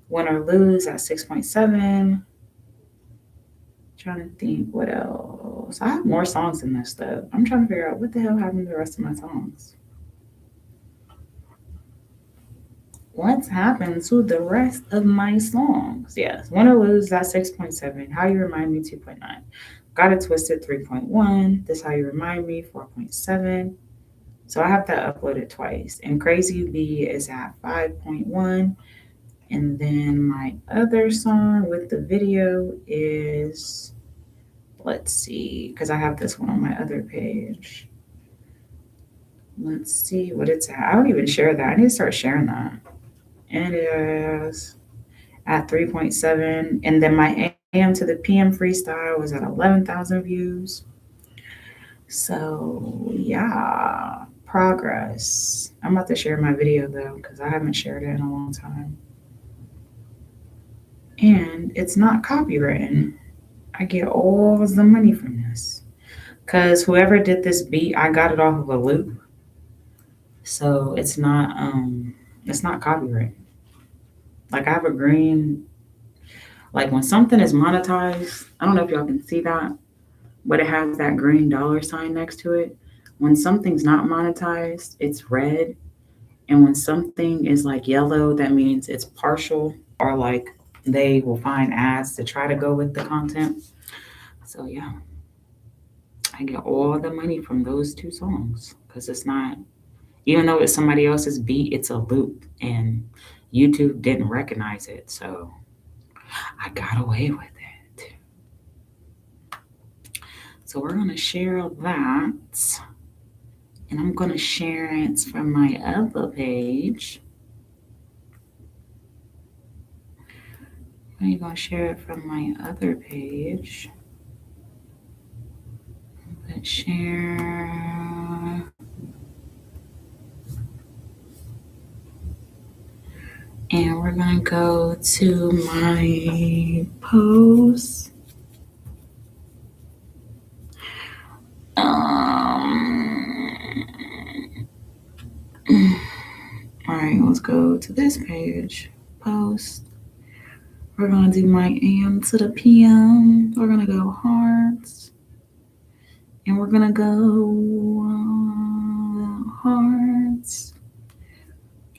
Win or Lose at 6.7. Trying to think what else. I have more songs than this though. I'm trying to figure out what the hell happened to the rest of my songs. What's happened to the rest of my songs? Yes, Win or Lose at 6.7. How You Remind Me 2.9. Got It Twisted 3.1. This How You Remind Me 4.7. So I have that uploaded twice. And Crazy B is at 5.1. And then my other song with the video is, let's see, because I have this one on my other page. Let's see what it's at. I don't even share that. I need to start sharing that. And it is at 3.7. And then my AM to the PM freestyle was at 11,000 views. So yeah, progress. I'm about to share my video though, because I haven't shared it in a long time. And it's not copywritten. I get all the money from this. Because whoever did this beat, I got it off of a loop. So it's not copyright. Like I have a green, like when something is monetized, I don't know if y'all can see that, but it has that green dollar sign next to it. When something's not monetized, it's red. And when something is like yellow, that means it's partial, or like they will find ads to try to go with the content. So yeah, I get all the money from those two songs because it's not, even though it's somebody else's beat, it's a loop and YouTube didn't recognize it. So I got away with it. So we're going to share that. And I'm going to share it from my other page. I'm going to share it from my other page. Let's share. And we're going to go to my post. All right, let's go to this page. Post. We're going to do my AM to the PM. We're going to go hearts. And we're going to go hearts.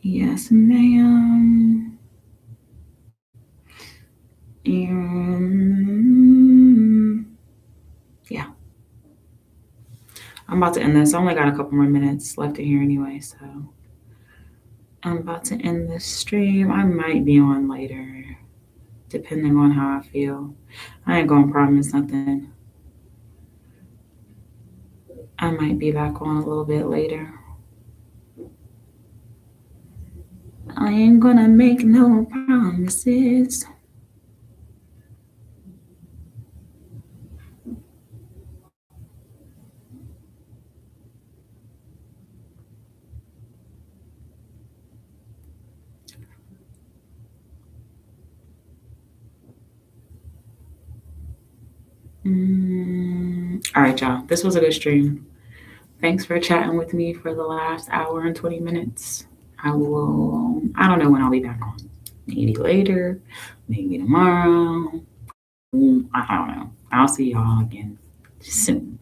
Yes, ma'am. And yeah. I'm about to end this. I only got a couple more minutes left in here anyway, so I'm about to end this stream. I might be on later, depending on how I feel. I ain't gonna promise nothing. I might be back on a little bit later. I ain't gonna make no promises. All right, y'all. This was a good stream. Thanks for chatting with me for the last hour and 20 minutes. I don't know when I'll be back on. Maybe later, maybe tomorrow. I don't know. I'll see y'all again soon.